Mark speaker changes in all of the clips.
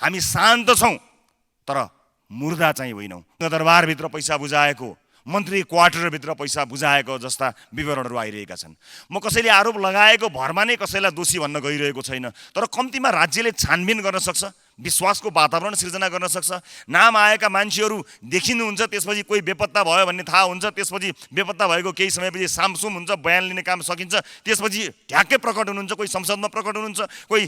Speaker 1: हामी शान्त छौँ तर मुर्दा चाहिँ होइनौँ। दरबारभित्र पैसा बुझाएको, मन्त्री क्वार्टरभित्र पैसा बुझाएको जस्ता विवरणहरू आइरहेका छन्। म कसैले आरोप लगाएको भरमा नै कसैलाई दोषी भन्न गइरहेको छैन, तर कम्तीमा राज्यले छानबिन गर्न सक्छ, विश्वासको वातावरण सिर्जना गर्न सक्छ। नाम आएका मान्छेहरू देखिनुहुन्छ, त्यसपछि कोही बेपत्ता भयो भन्ने थाहा हुन्छ, त्यसपछि बेपत्ता भएको केही समयपछि सामसुम हुन्छ, बयान लिने काम सकिन्छ, त्यसपछि ढ्याक्कै प्रकट हुनुहुन्छ, कोही संसदमा प्रकट हुनुहुन्छ, कोही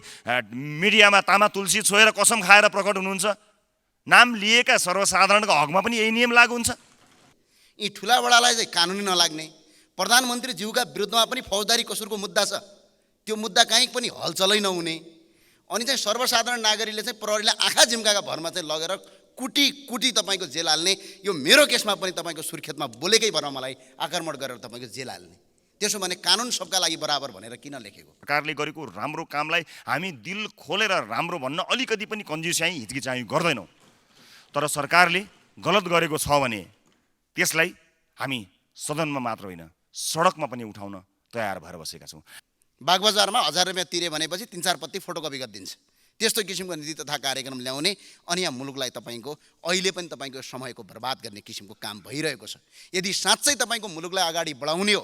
Speaker 1: मिडियामा तामा तुलसी छोएर कसम खाएर प्रकट हुनुहुन्छ। नाम लिएका सर्वसाधारणको हकमा पनि यही नियम लागू हुन्छ।
Speaker 2: यी ठुला बडालाई चाहिँ कानुनी नलाग्ने, प्रधानमन्त्रीज्यूका विरुद्धमा पनि फौजदारी कसुरको मुद्दा छ, त्यो मुद्दा कहीँ पनि हलचलै नहुने, अनि चाहिँ सर्वसाधारण नागरिकले चाहिँ प्रहरीलाई आँखा झिम्काका भरमा चाहिँ लगेर कुटी कुटी तपाईँको जेल हाल्ने, यो मेरो केसमा पनि तपाईँको सुर्खेतमा बोलेकै भरमा मलाई आक्रमण गरेर तपाईँको जेल हाल्ने। त्यसो भने कानुन सबका लागि बराबर भनेर किन लेखेको?
Speaker 1: सरकारले गरेको राम्रो कामलाई हामी दिल खोलेर राम्रो भन्न अलिकति पनि कन्जुस्याइ हिचकिचाइ गर्दैनौँ, तर सरकारले गलत गरेको छ भने त्यसलाई हामी सदनमा मात्र होइन सडकमा पनि उठाउन तयार भएर बसेका छौँ।
Speaker 2: बागबजारमा 1000 रुपियाँ तिरे भनेपछि 3-4 पत्ती फोटोकपी गरिदिन्छ। त्यस्तो किसिमको नीति तथा कार्यक्रम ल्याउने अनि यहाँ मुलुकलाई तपाईँको अहिले पनि तपाईँको समयको बर्बाद गर्ने किसिमको काम भइरहेको छ। यदि साँच्चै तपाईँको मुलुकलाई अगाडि बढाउने हो,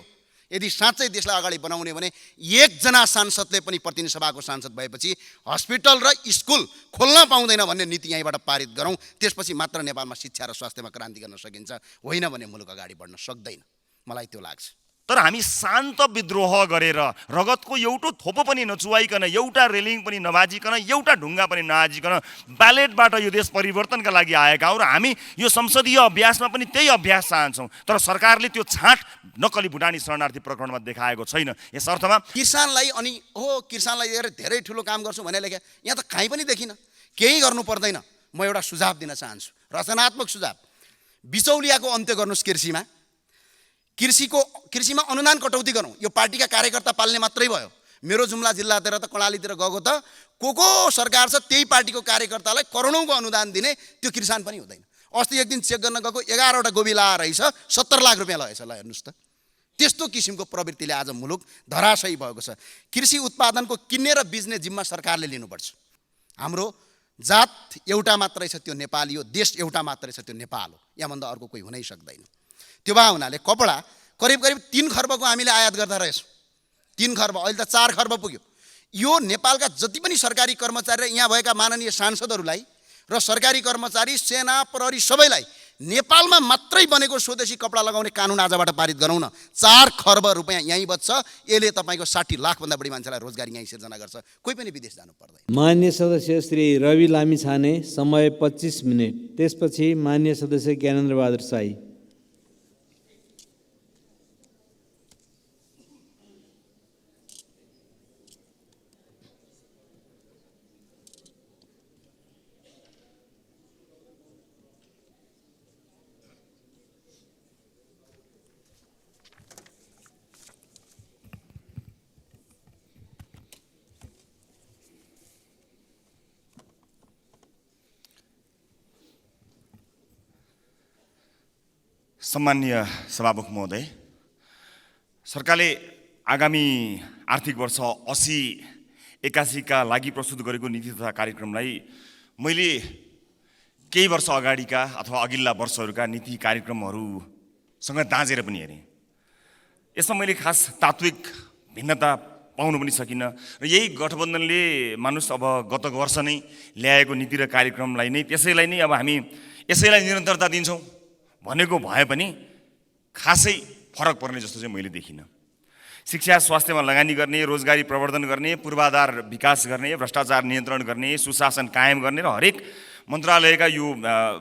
Speaker 2: यदि साँच्चै देशलाई अगाडि बनाउने भने एकजना सांसदले पनि प्रतिनिधि सभाको सांसद भएपछि हस्पिटल र स्कुल खोल्न पाउँदैन भन्ने नीति यहीँबाट पारित गरौँ। त्यसपछि मात्र नेपालमा शिक्षा र स्वास्थ्यमा क्रान्ति गर्न सकिन्छ, होइन भने मुलुक अगाडि बढ्न सक्दैन, मलाई त्यो लाग्छ।
Speaker 1: तर हामी शान्त विद्रोह गरेर रगतको एउटो थोपो पनि नचुवाइकन, एउटा रेलिङ पनि नभाजिकन, एउटा ढुङ्गा पनि नहाजिकन ब्यालेटबाट यो देश परिवर्तनका लागि आएका हौँ र हामी यो संसदीय अभ्यासमा पनि त्यही अभ्यास चाहन्छौँ। तर सरकारले त्यो छाँट नक्कली भुटानी शरणार्थी प्रकरणमा देखाएको छैन। यस अर्थमा
Speaker 2: किसानलाई अनि किसानलाई लिएर धेरै ठुलो काम गर्छु भने लेखे, यहाँ त कहीँ पनि देखिनँ, केही गर्नु पर्दैन। म एउटा सुझाव दिन चाहन्छु, रचनात्मक सुझाव। बिचौलियाको अन्त्य गर्नुहोस् कृषिमा, कृषिमा अनुदान कटौती गरौँ। यो पार्टीका कार्यकर्ता पाल्ने मात्रै भयो। मेरो जुम्ला जिल्लातिर त कर्णालीतिर गएको त को सरकार छ त्यही पार्टीको कार्यकर्तालाई करोडौँको अनुदान दिने, त्यो किसान पनि हुँदैन। अस्ति एक दिन चेक गर्न गएको 11वटा गोबी लाएर रहेछ, 70 लाख रुपियाँ लगेछ। ल हेर्नुहोस् त, त्यस्तो किसिमको प्रवृत्तिले आज मुलुक धराशयी भएको छ। कृषि उत्पादनको किन्ने र बिज्ने जिम्मा सरकारले लिनुपर्छ। हाम्रो जात एउटा मात्रै छ, त्यो नेपाली हो। देश एउटा मात्रै छ, त्यो नेपाल हो। यहाँभन्दा अर्को कोही हुनै सक्दैन। त्यो भए हुनाले कपडा करिब 3 खर्बको हामीले आयात गर्दा रहेछौँ। 3 खर्ब, अहिले त 4 खर्ब पुग्यो। यो नेपालका जति पनि सरकारी कर्मचारी र यहाँ भएका माननीय सांसदहरूलाई र सरकारी कर्मचारी, सेना, प्रहरी सबैलाई नेपालमा मात्रै बनेको स्वदेशी कपडा लगाउने कानुन आजबाट पारित गरौँ न। 4 खर्ब रुपियाँ यहीँ बच्छ। यसले तपाईँको 60 लाखभन्दा बढी मान्छेलाई रोजगारी यहीँ सिर्जना गर्छ, कोही पनि विदेश जानु पर्दैन।
Speaker 3: मान्य सदस्य श्री रवि लामिछाने, समय 25 मिनट। त्यसपछि मान्य सदस्य ज्ञानेन्द्र बहादुर साई।
Speaker 1: सम्माननीय सभामुख महोदय, सरकारले आगामी आर्थिक वर्ष 80-81 का लागि प्रस्तुत गरेको नीति तथा कार्यक्रमलाई मैले केही वर्ष अगाडिका अथवा अघिल्ला वर्षहरूका नीति कार्यक्रमहरूसँग दाँजेर पनि हेरेँ। यसमा मैले खास तात्विक भिन्नता पाउन पनि सकिनँ र यही गठबन्धनले मानुस अब गत वर्ष नै ल्याएको नीति र कार्यक्रमलाई नै त्यसैलाई नै अब हामी यसैलाई निरन्तरता दिन्छौँ भनेको भए पनि खासै फरक पर्ने जस्तो चाहिँ मैले देखिनँ। शिक्षा स्वास्थ्यमा लगानी गर्ने, रोजगारी प्रवर्धन गर्ने, पूर्वाधार विकास गर्ने, भ्रष्टाचार नियन्त्रण गर्ने, सुशासन कायम गर्ने र हरेक मन्त्रालयका यो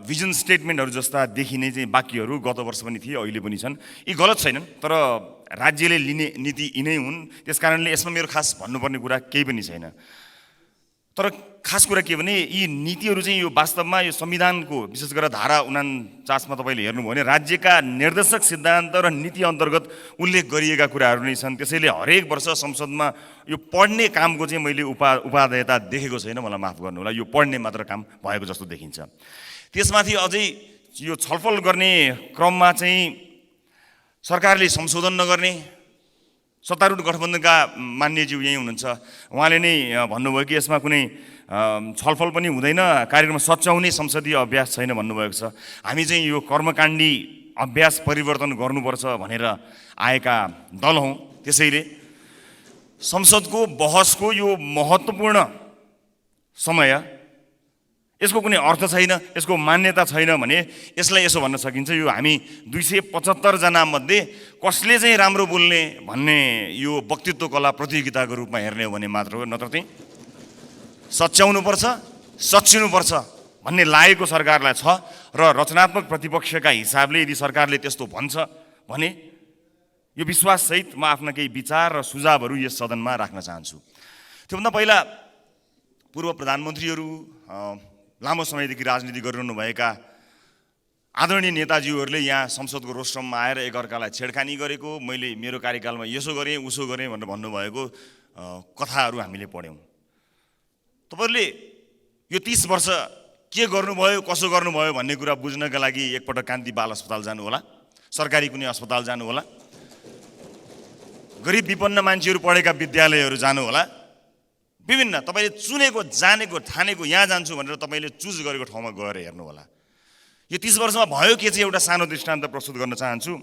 Speaker 1: भिजन स्टेटमेन्टहरू जस्ता देखिने चाहिँ वाक्यहरू गत वर्ष पनि थिए, अहिले पनि छन्। यी गलत छैनन्, तर राज्यले लिने नीति यिनै हुन्। त्यसकारणले यसमा मेरो खास भन्नुपर्ने कुरा केही पनि छैन। तर खास कुरा के भने यी नीतिहरू चाहिँ यो वास्तवमा यो संविधानको विशेष गरेर धारा 49 मा तपाईँले हेर्नुभयो भने राज्यका निर्देशक सिद्धान्त र नीति अन्तर्गत उल्लेख गरिएका कुराहरू नै छन्। त्यसैले हरेक वर्ष संसदमा यो पढ्ने कामको चाहिँ मैले उपादेयता देखेको छैन, मलाई माफ गर्नु होला। यो पढ्ने मात्र काम भएको जस्तो देखिन्छ। त्यसमाथि अझै यो छलफल गर्ने क्रममा चाहिँ सरकारले संशोधन नगर्ने, सत्तारूढ गठबन्धनका मान्यज्यू यहीँ हुनुहुन्छ, उहाँले नै भन्नुभयो कि यसमा कुनै छलफल पनि हुँदैन, कार्यक्रम सच्याउने संसदीय अभ्यास छैन भन्नुभएको छ। हामी चाहिँ यो कर्मकाण्डी अभ्यास परिवर्तन गर्नुपर्छ भनेर आएका दल हौँ। त्यसैले संसदको बहसको यो महत्त्वपूर्ण समय, यसको कुनै अर्थ छैन, यसको मान्यता छैन भने यसलाई यसो भन्न सकिन्छ, यो हामी 275 जना मध्ये कसले चाहिँ राम्रो बोल्ने भन्ने यो वक्तृत्व कला प्रतियोगिताको रूपमा हेर्ने हो भने मात्र हो। नत्र चाहिँ सच्याउनुपर्छ, सच्चिनुपर्छ भन्ने लागेको सरकारलाई छ र रचनात्मक प्रतिपक्षका हिसाबले यदि सरकारले त्यस्तो भन्छ भने यो विश्वाससहित म आफ्ना केही विचार र सुझावहरू यस सदनमा राख्न चाहन्छु। त्योभन्दा पहिला पूर्व प्रधानमन्त्रीहरू, लामो समयदेखि राजनीति गरिरहनुभएका आदरणीय नेताजीहरूले यहाँ संसदको रोस्ट्रममा आएर एकअर्कालाई छेडखानी गरेको, मैले मेरो कार्यकालमा यसो गरेँ उसो गरेँ भनेर भन्नुभएको कथाहरू हामीले पढ्यौँ। तपाईँहरूले यो 30 वर्ष के गर्नुभयो, कसो गर्नुभयो भन्ने कुरा बुझ्नका लागि एकपटक कान्ति बाल अस्पताल जानुहोला, सरकारी कुनै अस्पताल जानुहोला, गरिब विपन्न मान्छेहरू पढेका विद्यालयहरू जानुहोला, विभिन्न तपाईँले चुनेको, जानेको, ठानेको यहाँ जान्छु भनेर तपाईँले चुज गरेको ठाउँमा गएर हेर्नुहोला। यो 30 वर्षमा भयो के चाहिँ एउटा सानो दृष्टान्त प्रस्तुत गर्न चाहन्छु।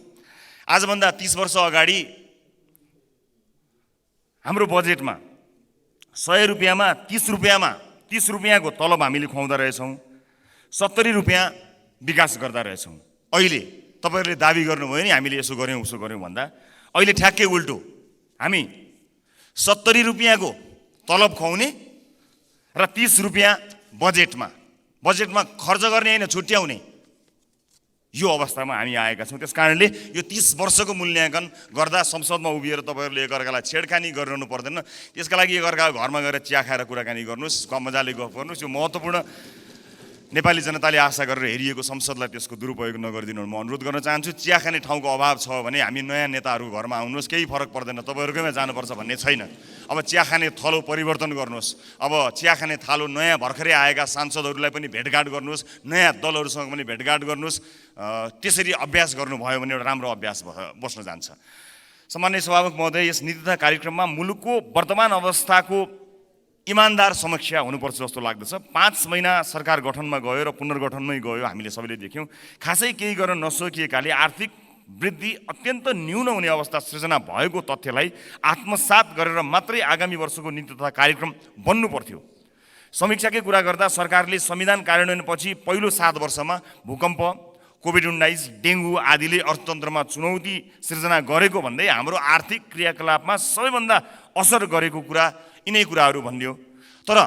Speaker 1: आजभन्दा 30 वर्ष अगाडि हाम्रो बजेटमा 100 रुपियाँमा 30 रुपियाँको तलब हामीले खुवाउँदा रहेछौँ, 70 रुपियाँ विकास गर्दा रहेछौँ। अहिले तपाईँहरूले दाबी गर्नुभयो नि हामीले यसो गऱ्यौँ उसो गऱ्यौँ भन्दा, अहिले ठ्याक्कै उल्टो, हामी 70 रुपियाँको तलब खुवाउने र 30 रुपियाँ बजेटमा खर्च गर्ने होइन, छुट्याउने, यो अवस्थामा हामी आएका छौँ। त्यस कारणले यो 30 वर्षको मूल्याङ्कन गर्दा संसदमा उभिएर तपाईँहरूले एकअर्कालाई छेडखानी गरिरहनु पर्दैन। त्यसका लागि एकअर्काको घरमा गएर चिया खाएर कुराकानी गर्नुहोस्, मजाले गफ गर्नुहोस्। यो महत्त्वपूर्ण नेपाली जनताले आशा गरेर हेरिएको संसदलाई त्यसको दुरुपयोग नगरिदिनु म अनुरोध गर्न चाहन्छु। चिया खाने ठाउँको अभाव छ भने हामी नयाँ नेताहरू घरमा आउनुहोस्, केही फरक पर्दैन, तपाईँहरूकैमा जानुपर्छ भन्ने छैन। अब चिया खाने थलो परिवर्तन गर्नुहोस्, अब चिया खाने थालो नयाँ भर्खरै आएका सांसदहरूलाई पनि भेटघाट गर्नुहोस्, नयाँ दलहरूसँग पनि भेटघाट गर्नुहोस्। त्यसरी अभ्यास गर्नुभयो भने एउटा राम्रो अभ्यास बस्न जान्छ। सामान्य सभामुख महोदय, यस नीति तथा कार्यक्रममा मुलुकको वर्तमान अवस्थाको इमान्दार समीक्षा हुनुपर्छ जस्तो लाग्दछ। 5 महिना सरकार गठनमा गयो र पुनर्गठनमै गयो, हामीले सबैले देख्यौँ। खासै केही गर्न नसकिएकाले आर्थिक वृद्धि अत्यन्त न्यून हुने अवस्था सृजना भएको तथ्यलाई आत्मसात गरेर मात्रै आगामी वर्षको नीति तथा कार्यक्रम बन्नु पर्थ्यो। समीक्षाकै कुरा गर्दा सरकारले संविधान कार्यान्वयनपछि पहिलो 7 वर्षमा भूकम्प, कोभिड-19, डेङ्गु आदिले अर्थतन्त्रमा चुनौती सृजना गरेको भन्दै हाम्रो आर्थिक क्रियाकलापमा सबैभन्दा असर गरेको कुरा यिनै कुराहरू भनियो। तर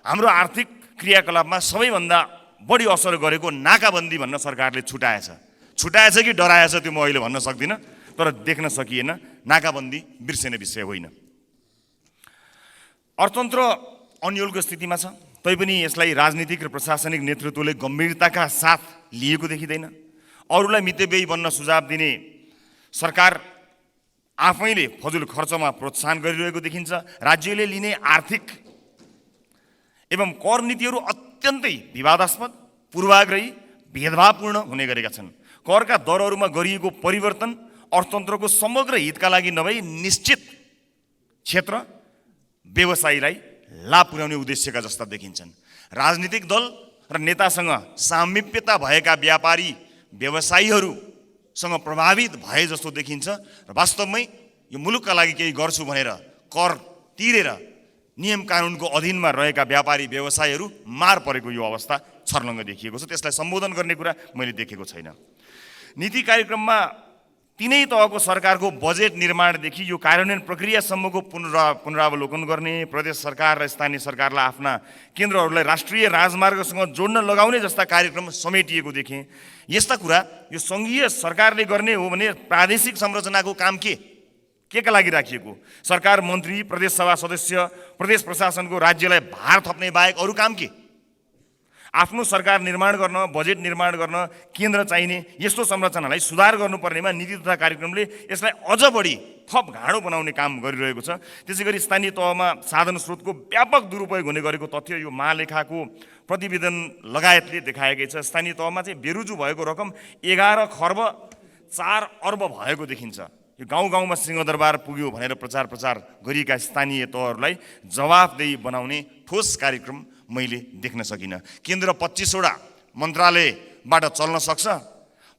Speaker 1: हाम्रो आर्थिक क्रियाकलापमा सबैभन्दा बढी असर गरेको नाकाबन्दी भन्न सरकारले छुटाएछ कि डराएछ त्यो म अहिले भन्न सक्दिनँ, तर देख्न सकिएन। नाकाबन्दी बिर्सिने विषय होइन। अर्थतन्त्र अन्यलको स्थितिमा छ, तैपनि यसलाई राजनीतिक र प्रशासनिक नेतृत्वले गम्भीरताका साथ लिएको देखिँदैन। अरूलाई मितव्ययी बन्न सुझाव दिने सरकार आफैले फजुल खर्चमा प्रोत्साहन गरिरहेको देखिन्छ। राज्यले लिने आर्थिक एवं कर नीतिहरू अत्यन्तै विवादास्पद, पूर्वाग्रही, भेदभावपूर्ण हुने गरेका छन्। करका दरहरूमा गरिएको परिवर्तन अर्थतन्त्रको समग्र हितका लागि नभई निश्चित क्षेत्र व्यवसायीलाई लाभ पुर्याउने उद्देश्यका जस्ता देखिन्छन्। राजनीतिक दल र नेतासँग सामिप्यता भएका व्यापारी व्यवसायीहरूसँग प्रभावित भए जस्तो देखिन्छ र वास्तवमै यो मुलुकका लागि केही गर्छु भनेर कर तिरेर नियम कानुनको अधीनमा रहेका व्यापारी व्यवसायीहरू मार परेको यो अवस्था छर्लङ्ग देखिएको छ। त्यसलाई सम्बोधन गर्ने कुरा मैले देखेको छैन। नीति कार्यक्रममा तीनै तहको सरकारको बजेट निर्माणदेखि यो कार्यान्वयन प्रक्रियासम्मको पुनरावलोकन गर्ने, प्रदेश सरकार र स्थानीय सरकारलाई आफ्ना केन्द्रहरूलाई राष्ट्रिय राजमार्गसँग जोड्न लगाउने जस्ता कार्यक्रम समेटिएको देखेँ। यस्ता कुरा यो सङ्घीय सरकारले गर्ने हो भने प्रादेशिक संरचनाको काम के का लागि राखिएको? सरकार मन्त्री, प्रदेश सभा सदस्य, प्रदेश प्रशासनको राज्यलाई भार थप्ने बाहेक अरू काम के? आफ्नो सरकार निर्माण गर्न, बजेट निर्माण गर्न केन्द्र चाहिने यस्तो संरचनालाई सुधार गर्नुपर्नेमा नीति तथा कार्यक्रमले यसलाई अझ बढी थप घाँडो बनाउने काम गरिरहेको छ। त्यसै गरी स्थानीय तहमा साधन स्रोतको व्यापक दुरुपयोग हुने गरेको तथ्य यो महालेखाको प्रतिवेदन लगायतले देखाएकै छ। स्थानीय तहमा चाहिँ बेरुजु भएको रकम 11 खर्ब 4 अर्ब भएको देखिन्छ। यो गाउँ-गाउँमा सिंहदरबार पुग्यो भनेर प्रचार गरिएका स्थानीय तहहरूलाई जवाफदेही बनाउने ठोस कार्यक्रम मैले देख्न सकिनँ। केन्द्र 25 वटा मन्त्रालयबाट चल्न सक्छ,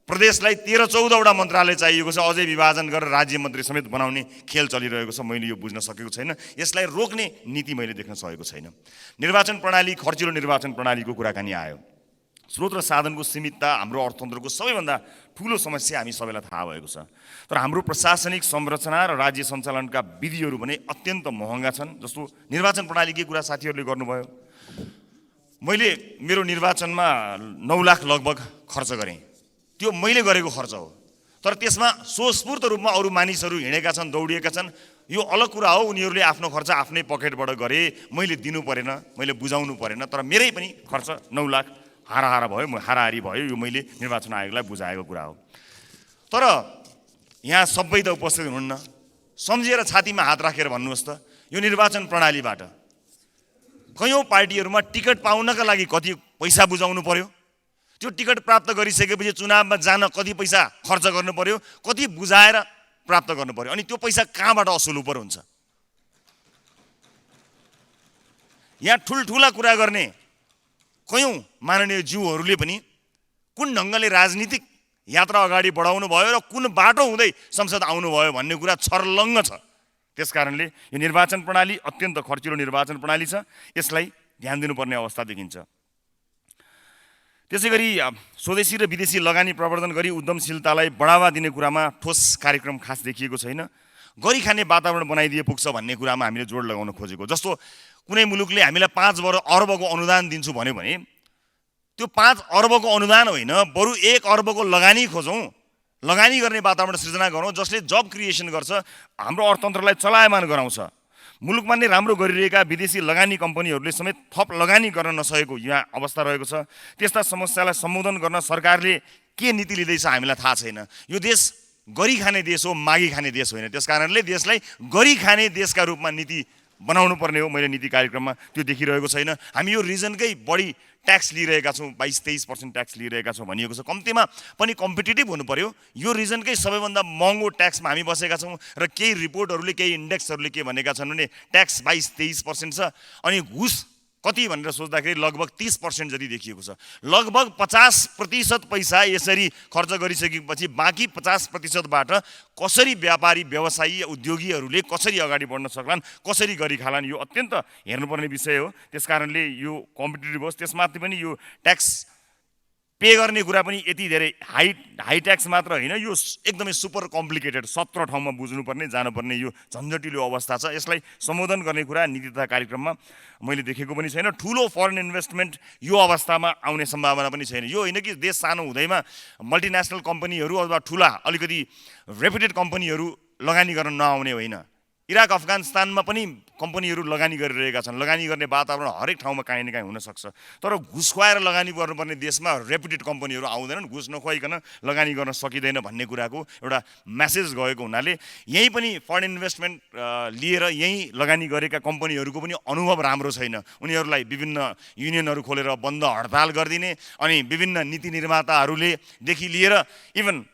Speaker 1: प्रदेशलाई 13-14 वटा मन्त्रालय चाहिएको छ, अझै विभाजन गरेर राज्य मन्त्री समेत बनाउने खेल चलिरहेको छ। मैले यो बुझ्न सकेको छैन, यसलाई रोक्ने नीति मैले देख्न सकेको छैन। निर्वाचन प्रणाली, खर्चिलो निर्वाचन प्रणालीको कुराकानी आयो। स्रोत र साधनको सीमितता हाम्रो अर्थतन्त्रको सबैभन्दा ठुलो समस्या हामी सबैलाई थाहा भएको छ। तर हाम्रो प्रशासनिक संरचना र राज्य सञ्चालनका विधिहरू पनि अत्यन्त महँगा छन्। जस्तो निर्वाचन प्रणालीकै कुरा साथीहरूले गर्नुभयो। मैले मेरो निर्वाचनमा 9 लाख लगभग खर्च गरेँ, त्यो मैले गरेको खर्च हो। तर त्यसमा स्वस्फूर्त रूपमा अरू मानिसहरू हिँडेका छन्, दौडिएका छन्, यो अलग कुरा हो। उनीहरूले आफ्नो खर्च आफ्नै पकेटबाट गरे, मैले दिनु परेन, मैले बुझाउनु परेन। तर मेरै पनि खर्च 9 लाख हाराहारा भयो, हाराहारी भयो। यो मैले निर्वाचन आयोगलाई बुझाएको कुरा हो। तर यहाँ सबै त उपस्थित हुनुहुन्न, सम्झिएर छातीमा हात राखेर भन्नुहोस् त, यो निर्वाचन प्रणालीबाट कयौँ पार्टीहरूमा टिकट पाउनका लागि कति पैसा बुझाउनु पर्यो, त्यो टिकट प्राप्त गरिसकेपछि चुनावमा जान कति पैसा खर्च गर्नु पर्यो, कति बुझाएर प्राप्त गर्नु पर्यो, अनि त्यो पैसा कहाँबाट असुल उपर हुन्छ। यहाँ ठुल्ठुला कुरा गर्ने कयौँ माननीय ज्यूहरूले पनि कुन ढङ्गले राजनीतिक यात्रा अगाडि बढाउनु भयो र कुन बाटो हुँदै संसद आउनुभयो भन्ने कुरा छर्लङ्ग छ। त्यसकारणले यो निर्वाचन प्रणाली अत्यन्त खर्चिलो निर्वाचन प्रणाली छ, यसलाई ध्यान दिनुपर्ने अवस्था देखिन्छ। त्यसै गरी स्वदेशी र विदेशी लगानी प्रवर्धन गरी उद्यमशीलतालाई बढावा दिने कुरामा ठोस कार्यक्रम खास देखिएको छैन। गरी खाने वातावरण बनाइदिए पुग्छ भन्ने कुरामा हामीले जोड लगाउन खोजेको। जस्तो कुनै मुलुकले हामीलाई 5 अर्बको अनुदान दिन्छु भन्यो भने त्यो 5 अर्बको अनुदान होइन, बरु 1 अर्बको लगानी खोजौँ, लगानी गर्ने वातावरण सृजना गरौँ जसले जब क्रिएसन गर्छ, हाम्रो अर्थतन्त्रलाई चलायमान गराउँछ। मुलुकमा नै राम्रो गरिरहेका विदेशी लगानी कम्पनीहरूले समेत थप लगानी गर्न नसकेको यहाँ अवस्था रहेको छ। त्यस्ता समस्यालाई सम्बोधन गर्न सरकारले के नीति लिँदैछ हामीलाई थाहा छैन। यो देश गरी खाने देश हो, मागी खाने देश होइन। त्यसकारणले देशलाई गरी खाने देशका रूपमा नीति बनाउनु पर्ने हो। मैले नीति कार्यक्रममा त्यो देखिरहेको छैन। हामी यो रिजनकै बढी ट्याक्स लिइरहेका छौँ, 22-23% ट्याक्स लिइरहेका छौँ भनिएको छ। कम्तीमा पनि कम्पिटिटिभ हुनु पर्यो। यो रिजनकै सबैभन्दा महँगो ट्याक्समा हामी बसेका छौँ र केही रिपोर्टहरूले, केही इन्डेक्सहरूले के भनेका छन् भने ट्याक्स 22-23% छ, अनि घुस कति भनेर सोच्दाखेरि लगभग 30% जति देखिएको छ। लगभग 50% पैसा यसरी खर्च गरिसकेपछि बाँकी 50%बाट कसरी व्यापारी, व्यवसायी, उद्योगीहरूले कसरी अगाडि बढ्न सक्लान्, कसरी गरी खालान्, यो अत्यन्त हेर्नुपर्ने विषय हो। त्यसकारणले यो कम्पिटिटिभ होस्, त्यसमाथि पनि यो ट्याक्स पे गर्ने कुरा पनि यति धेरै हाई ट्याक्स मात्र होइन, यो एकदमै सुपर कम्प्लिकेटेड, 17 ठाउँमा बुझ्नुपर्ने, जानुपर्ने यो झन्झटिलो अवस्था छ। यसलाई सम्बोधन गर्ने कुरा नीति तथा कार्यक्रममा मैले देखेको पनि छैन। ठुलो फरेन इन्भेस्टमेन्ट यो अवस्थामा आउने सम्भावना पनि छैन। यो होइन कि देश सानो हुँदैमा मल्टिनेसनल कम्पनीहरू अथवा ठुला अलिकति रेपुटेड कम्पनीहरू लगानी गर्न नआउने होइन। इराक, अफगानिस्तानमा पनि कम्पनीहरू लगानी गरिरहेका छन्। लगानी गर्ने वातावरण हरेक ठाउँमा काहीँ न काहीँ हुनसक्छ। तर घुस खुवाएर लगानी गर्नुपर्ने देशमा रेपुटेड कम्पनीहरू आउँदैनन्, घुस नखुवाइकन लगानी गर्न सकिँदैन भन्ने कुराको एउटा मेसेज गएको हुनाले यहीँ पनि फरेन इन्भेस्टमेन्ट लिएर यहीँ लगानी गरेका कम्पनीहरूको पनि अनुभव राम्रो छैन। उनीहरूलाई विभिन्न युनियनहरू खोलेर बन्द हडताल गरिदिने, अनि विभिन्न नीति निर्माताहरूलेदेखि लिएर इभन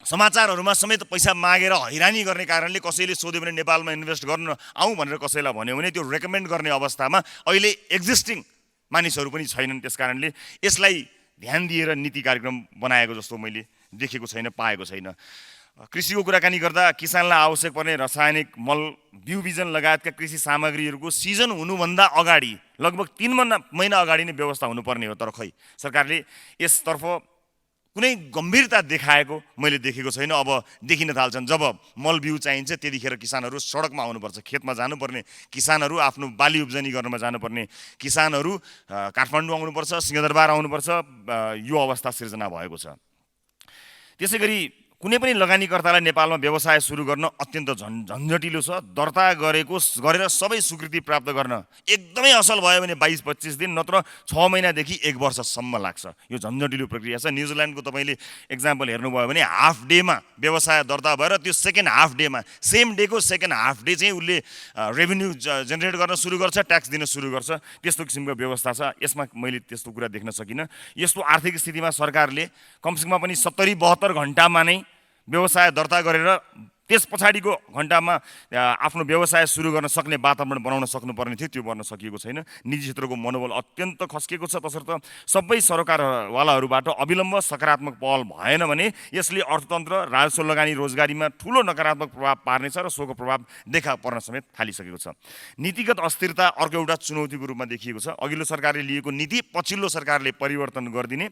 Speaker 1: समाचारहरूमा समेत पैसा मागेर हैरानी गर्ने कारणले कसैले सोध्यो भने नेपालमा इन्भेस्ट गर्न आउँ भनेर कसैलाई भन्यो भने त्यो रेकमेन्ड गर्ने अवस्थामा अहिले एक्जिस्टिङ मानिसहरू पनि छैनन्। त्यसकारणले यसलाई ध्यान दिएर नीति कार्यक्रम बनाएको जस्तो मैले देखेको छैन, पाएको छैन। कृषिको कुराकानी गर्दा किसानलाई आवश्यक पर्ने रासायनिक मल, बिउ बिजन लगायतका कृषि सामग्रीहरूको सिजन हुनुभन्दा अगाडि लगभग 3 महिना अगाडि नै व्यवस्था हुनुपर्ने हो। तर खै सरकारले यसतर्फ कुनै गम्भीरता देखाएको मैले देखेको छैन। अब देखिन थाल्छन्, जब मल बिउ चाहिन्छ त्यतिखेर किसानहरू सडकमा आउनुपर्छ, खेतमा जानुपर्ने किसानहरू, आफ्नो बाली उब्जनी गर्नमा जानुपर्ने किसानहरू काठमाडौँ आउनुपर्छ, सिंहदरबार आउनुपर्छ। यो अवस्था सिर्जना भएको छ। त्यसै गरी कुनै पनि लगानीकर्तालाई नेपालमा व्यवसाय सुरु गर्न अत्यन्त झन्झटिलो छ। दर्ता गरेर सबै स्वीकृति प्राप्त गर्न एकदमै असल भयो भने 22-25 दिन, नत्र 6 महिनादेखि 1 वर्षसम्म लाग्छ। यो झन्झटिलो प्रक्रिया छ। न्युजिल्यान्डको तपाईँले एक्जाम्पल हेर्नुभयो भने हाफ डेमा व्यवसाय दर्ता भएर त्यो सेकेन्ड हाफ डेमा, सेम डेको सेकेन्ड हाफ डे चाहिँ उसले रेभेन्यू जेनेरेट गर्न सुरु गर्छ, ट्याक्स दिन सुरु गर्छ। त्यस्तो किसिमको व्यवस्था छ। यसमा मैले त्यस्तो कुरा देख्न सकिनँ। यस्तो आर्थिक स्थितिमा सरकारले कमसेकम पनि 70-72 घन्टामा नै व्यवसाय दर्ता गरेर त्यस पछाडिको घण्टामा आफ्नो व्यवसाय सुरु गर्न सक्ने वातावरण बनाउन सक्नुपर्ने थियो, त्यो गर्न सकिएको छैन। निजी क्षेत्रको मनोबल अत्यन्त खस्किएको छ। तसर्थ सबै सरकारवालाहरूबाट अविलम्ब सकारात्मक पहल भएन भने यसले अर्थतन्त्र, राजस्व लगानी, रोजगारीमा ठुलो नकारात्मक प्रभाव पार्नेछ र सोको प्रभाव देखा पर्न समेत थालिसकेको छ। नीतिगत अस्थिरता अर्को एउटा चुनौतीको रूपमा देखिएको छ। अघिल्लो सरकारले लिएको नीति पछिल्लो सरकारले परिवर्तन गरिदिने।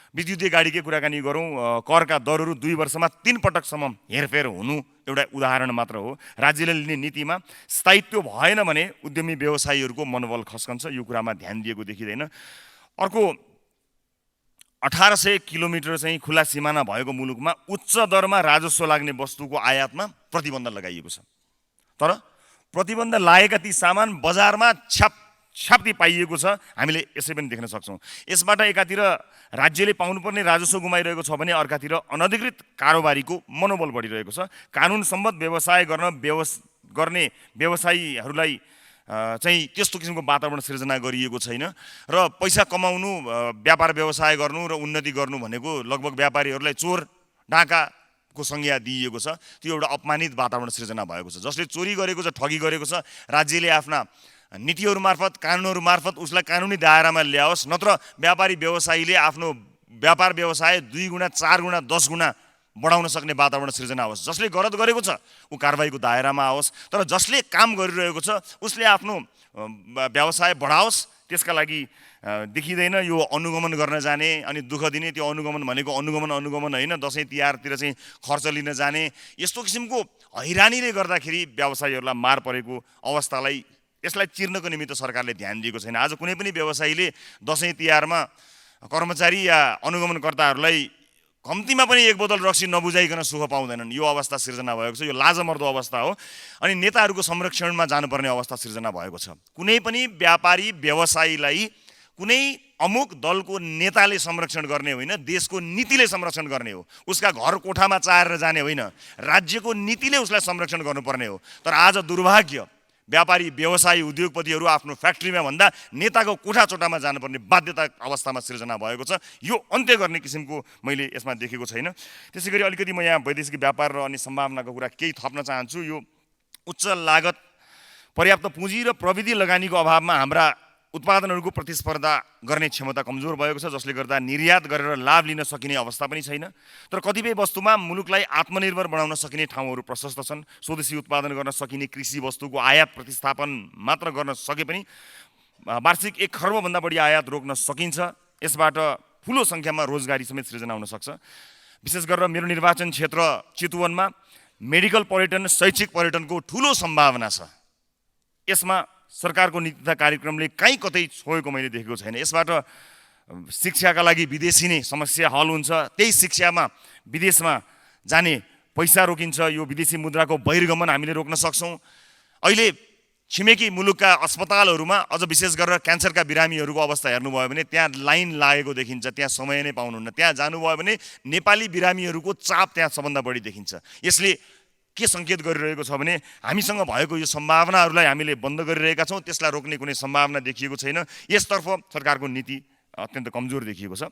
Speaker 1: विद्युतीय गाडीकै कुराकानी गरौँ, करका दरहरू 2 वर्षमा 3 पटकसम्म हेरफेर हुनु एउटा उदाहरण मात्र हो। राज्यले लिने नीतिमा स्थायित्व भएन भने उद्यमी व्यवसायीहरूको मनोबल खस्कन्छ, यो कुरामा ध्यान दिएको देखिँदैन। अर्को 1800 किलोमिटर चाहिँ खुला सिमाना भएको मुलुकमा उच्च दरमा राजस्व लाग्ने वस्तुको आयातमा प्रतिबन्ध लगाइएको छ। तर प्रतिबन्ध लागेका ती सामान बजारमा छाप्ती पाइएको छ, हामीले यसै पनि देख्न सक्छौँ। यसबाट एकातिर राज्यले पाउनुपर्ने राजस्व गुमाइरहेको छ भने अर्कातिर अनधिकृत कारोबारीको मनोबल बढिरहेको छ। कानुन सम्बद्ध व्यवसाय गर्ने व्यवसायीहरूलाई चाहिँ त्यस्तो किसिमको वातावरण सिर्जना गरिएको छैन र पैसा कमाउनु, व्यापार व्यवसाय गर्नु र उन्नति गर्नु भनेको लगभग व्यापारीहरूलाई चोर डाकाको संज्ञा दिइएको छ। त्यो एउटा अपमानित वातावरण सिर्जना भएको छ। जसले चोरी गरेको छ, ठगी गरेको छ, राज्यले आफ्ना नीतिहरू मार्फत, कानुनहरू मार्फत उसलाई कानुनी दायरामा ल्याओस्, नत्र व्यापारी व्यवसायीले आफ्नो व्यापार व्यवसाय 2 गुणा, 4 गुणा, 10 गुणा बढाउन सक्ने वातावरण सिर्जना होस्। जसले गलत गरेको छ ऊ कारबाहीको दायरामा आओस्, तर जसले काम गरिरहेको छ उसले आफ्नो व्यवसाय बढाओस्। त्यसका लागि देखिँदैन यो अनुगमन गर्न जाने अनि दुःख दिने। त्यो अनुगमन भनेको अनुगमन होइन, दसैँ तिहारतिर चाहिँ खर्च लिन जाने, यस्तो किसिमको हैरानीले गर्दाखेरि व्यवसायीहरूलाई मार परेको अवस्थालाई यसलाई चिर्नको निमित्त सरकारले ध्यान दिएको छैन। आज कुनै पनि व्यवसायीले दसैँ तिहारमा कर्मचारी या अनुगमनकर्ताहरूलाई कम्तीमा पनि 1 बोतल रक्सी नबुझाइकन सुख पाउँदैनन्। यो अवस्था सिर्जना भएको छ। यो लाजमर्दो अवस्था हो। अनि नेताहरूको संरक्षणमा जानुपर्ने अवस्था सिर्जना भएको छ। कुनै पनि व्यापारी व्यवसायीलाई कुनै अमुक दलको नेताले संरक्षण गर्ने होइन, देशको नीतिले संरक्षण गर्ने हो। उसका घर कोठामा चाहेर जाने होइन, राज्यको नीतिले उसलाई संरक्षण गर्नुपर्ने हो। तर आज दुर्भाग्य व्यापारी व्यवसायी उद्योगपतिहरू आफ्नो फ्याक्ट्रीमा भन्दा नेताको कोठाचोटामा जानुपर्ने बाध्यता अवस्थामा सिर्जना भएको छ। यो अन्त्य गर्ने किसिमको मैले यसमा देखेको छैन। त्यसै गरी अलिकति म यहाँ वैदेशिक व्यापार र अनि सम्भावनाको कुरा केही थप्न चाहन्छु। यो उच्च लागत, पर्याप्त पुँजी र प्रविधि लगानीको अभावमा हाम्रा उत्पादनहरूको प्रतिस्पर्धा गर्ने क्षमता कमजोर भएको छ, जसले गर्दा निर्यात गरेर लाभ लिन सकिने अवस्था पनि छैन। तर कतिपय वस्तुमा मुलुकलाई आत्मनिर्भर बनाउन सकिने ठाउँहरू प्रशस्त छन्। स्वदेशी उत्पादन गर्न सकिने कृषि वस्तुको आयात प्रतिस्थापन मात्र गर्न सके पनि वार्षिक 1 खर्बभन्दा बढी आयात रोक्न सकिन्छ। यसबाट ठुलो सङ्ख्यामा रोजगारी समेत सृजना हुन सक्छ। विशेष गरेर मेरो निर्वाचन क्षेत्र चितवनमा मेडिकल पर्यटन, शैक्षिक पर्यटनको ठुलो सम्भावना छ। यसमा सरकारको नीति तथा कार्यक्रमले कहीँ कतै छोएको मैले देखेको छैन। यसबाट शिक्षाका लागि विदेशी नै समस्या हल हुन्छ। त्यही शिक्षामा विदेशमा जाने पैसा रोकिन्छ। यो विदेशी मुद्राको बहिर्गमन हामीले रोक्न सक्छौँ। अहिले छिमेकी मुलुकका अस्पतालहरूमा अझ विशेष गरेर क्यान्सरका बिरामीहरूको अवस्था हेर्नुभयो भने त्यहाँ लाइन लागेको देखिन्छ, त्यहाँ समय नै पाउनुहुन्न। त्यहाँ जानुभयो भने नेपाली बिरामीहरूको चाप त्यहाँ सबभन्दा बढी देखिन्छ। यसले के सङ्केत गरिरहेको छ भने हामीसँग भएको यो सम्भावनाहरूलाई हामीले बन्द गरिरहेका छौँ। त्यसलाई रोक्ने कुनै सम्भावना देखिएको छैन। यसतर्फ सरकारको नीति अत्यन्त कमजोर देखिएको छ।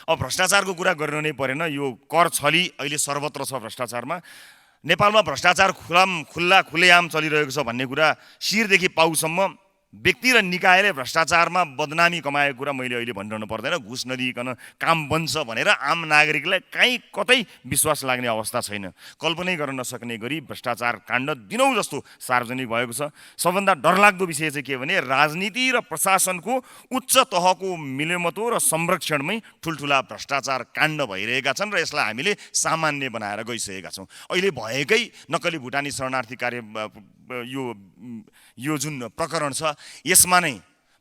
Speaker 1: अब भ्रष्टाचारको कुरा गर्नु नै परेन। यो कर छली अहिले सर्वत्र छ। भ्रष्टाचारमा नेपालमा भ्रष्टाचार खुलेआम चलिरहेको छ भन्ने कुरा शिरदेखि पाउसम्म व्यक्ति र निकायले भ्रष्टाचारमा बदनामी कमाएको कुरा मैले अहिले भनिरहनु पर्दैन। घुस नदिइकन काम बन्छ भनेर आम नागरिकलाई कहीँ कतै विश्वास लाग्ने अवस्था छैन। कल्पनै गर्न नसक्ने गरी भ्रष्टाचार काण्ड दिनौँ जस्तो सार्वजनिक भएको छ। सबभन्दा डरलाग्दो विषय चाहिँ के भने राजनीति र प्रशासनको उच्च तहको मिलेमतो र संरक्षणमै ठुल्ठुला भ्रष्टाचार काण्ड भइरहेका छन् र यसलाई हामीले सामान्य बनाएर गइसकेका छौँ। अहिले भएकै नक्कली भुटानी शरणार्थी कार्य यो जुन प्रकरण छ यसमा नै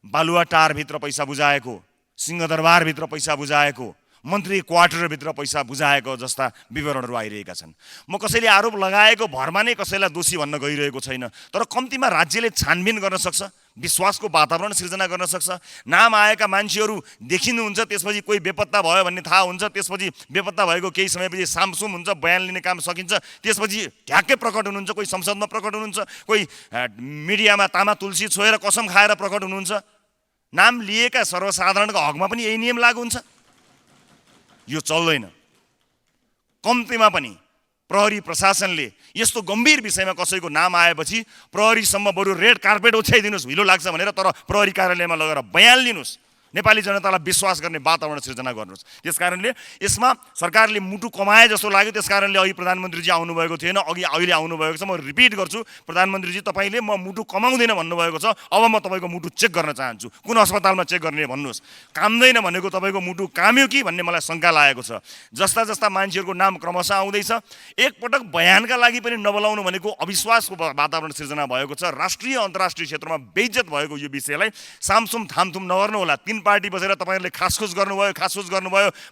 Speaker 1: बालुवाटारभित्र पैसा बुझाएको, सिंहदरबारभित्र पैसा बुझाएको, मन्त्री क्वार्टरभित्र पैसा बुझाएको जस्ता विवरणहरू आइरहेका छन्। म कसैले आरोप लगाएको भरमा नै कसैलाई दोषी भन्न गइरहेको छैन। तर कम्तीमा राज्यले छानबिन गर्न सक्छ, विश्वासको वातावरण सिर्जना गर्न सक्छ। नाम आएका मान्छेहरू देखिनुहुन्छ, त्यसपछि कोही बेपत्ता भयो भन्ने थाहा हुन्छ, त्यसपछि बेपत्ता भएको केही समयपछि सामसुम हुन्छ, बयान लिने काम सकिन्छ, त्यसपछि ढ्याक्कै प्रकट हुनुहुन्छ, कोही संसदमा प्रकट हुनुहुन्छ, कोही मिडियामा तामा तुलसी छोएर कसम खाएर प्रकट हुनुहुन्छ। नाम लिएका सर्वसाधारणको हकमा पनि यही नियम लागू हुन्छ? यो चल्दैन। कम्तीमा पनि प्रहरी प्रशासनले यस्तो गम्भीर विषयमा कसैको नाम आएपछि प्रहरीसम्म बरु रेड कार्पेट ओछ्याइदिनुहोस्, हिलो लाग्छ भनेर, तर प्रहरी कार्यालयमा लगेर बयान लिनुहोस्, नेपाली जनतालाई विश्वास गर्ने वातावरण सिर्जना गर्नुहोस्। त्यसकारणले यसमा सरकारले मुटु कमाए जस्तो लाग्यो। त्यसकारणले अघि प्रधानमन्त्रीजी आउनुभएको थिएन, अहिले आउनुभएको छ। म रिपिट गर्छु, प्रधानमन्त्रीजी तपाईँले म मुटु कमाउँदैन भन्नुभएको छ। अब म तपाईँको मुटु चेक गर्न चाहन्छु, कुन अस्पतालमा चेक गर्ने भन्नुहोस्। काम्दैन भनेको तपाईँको मुटु काम्यो कि भन्ने मलाई शङ्का लागेको छ। जस्ता जस्ता मान्छेहरूको नाम क्रमशः आउँदैछ, एकपटक बयानका लागि पनि नबोलाउनु भनेको अविश्वासको वातावरण सिर्जना भएको छ। राष्ट्रिय अन्तर्राष्ट्रिय क्षेत्रमा बेइज्जत भएको यो विषयलाई सामसुम थामथुम नगर्नु होला। तीन पार्टी बसेर तपाईँहरूले खासखुस गर्नुभयो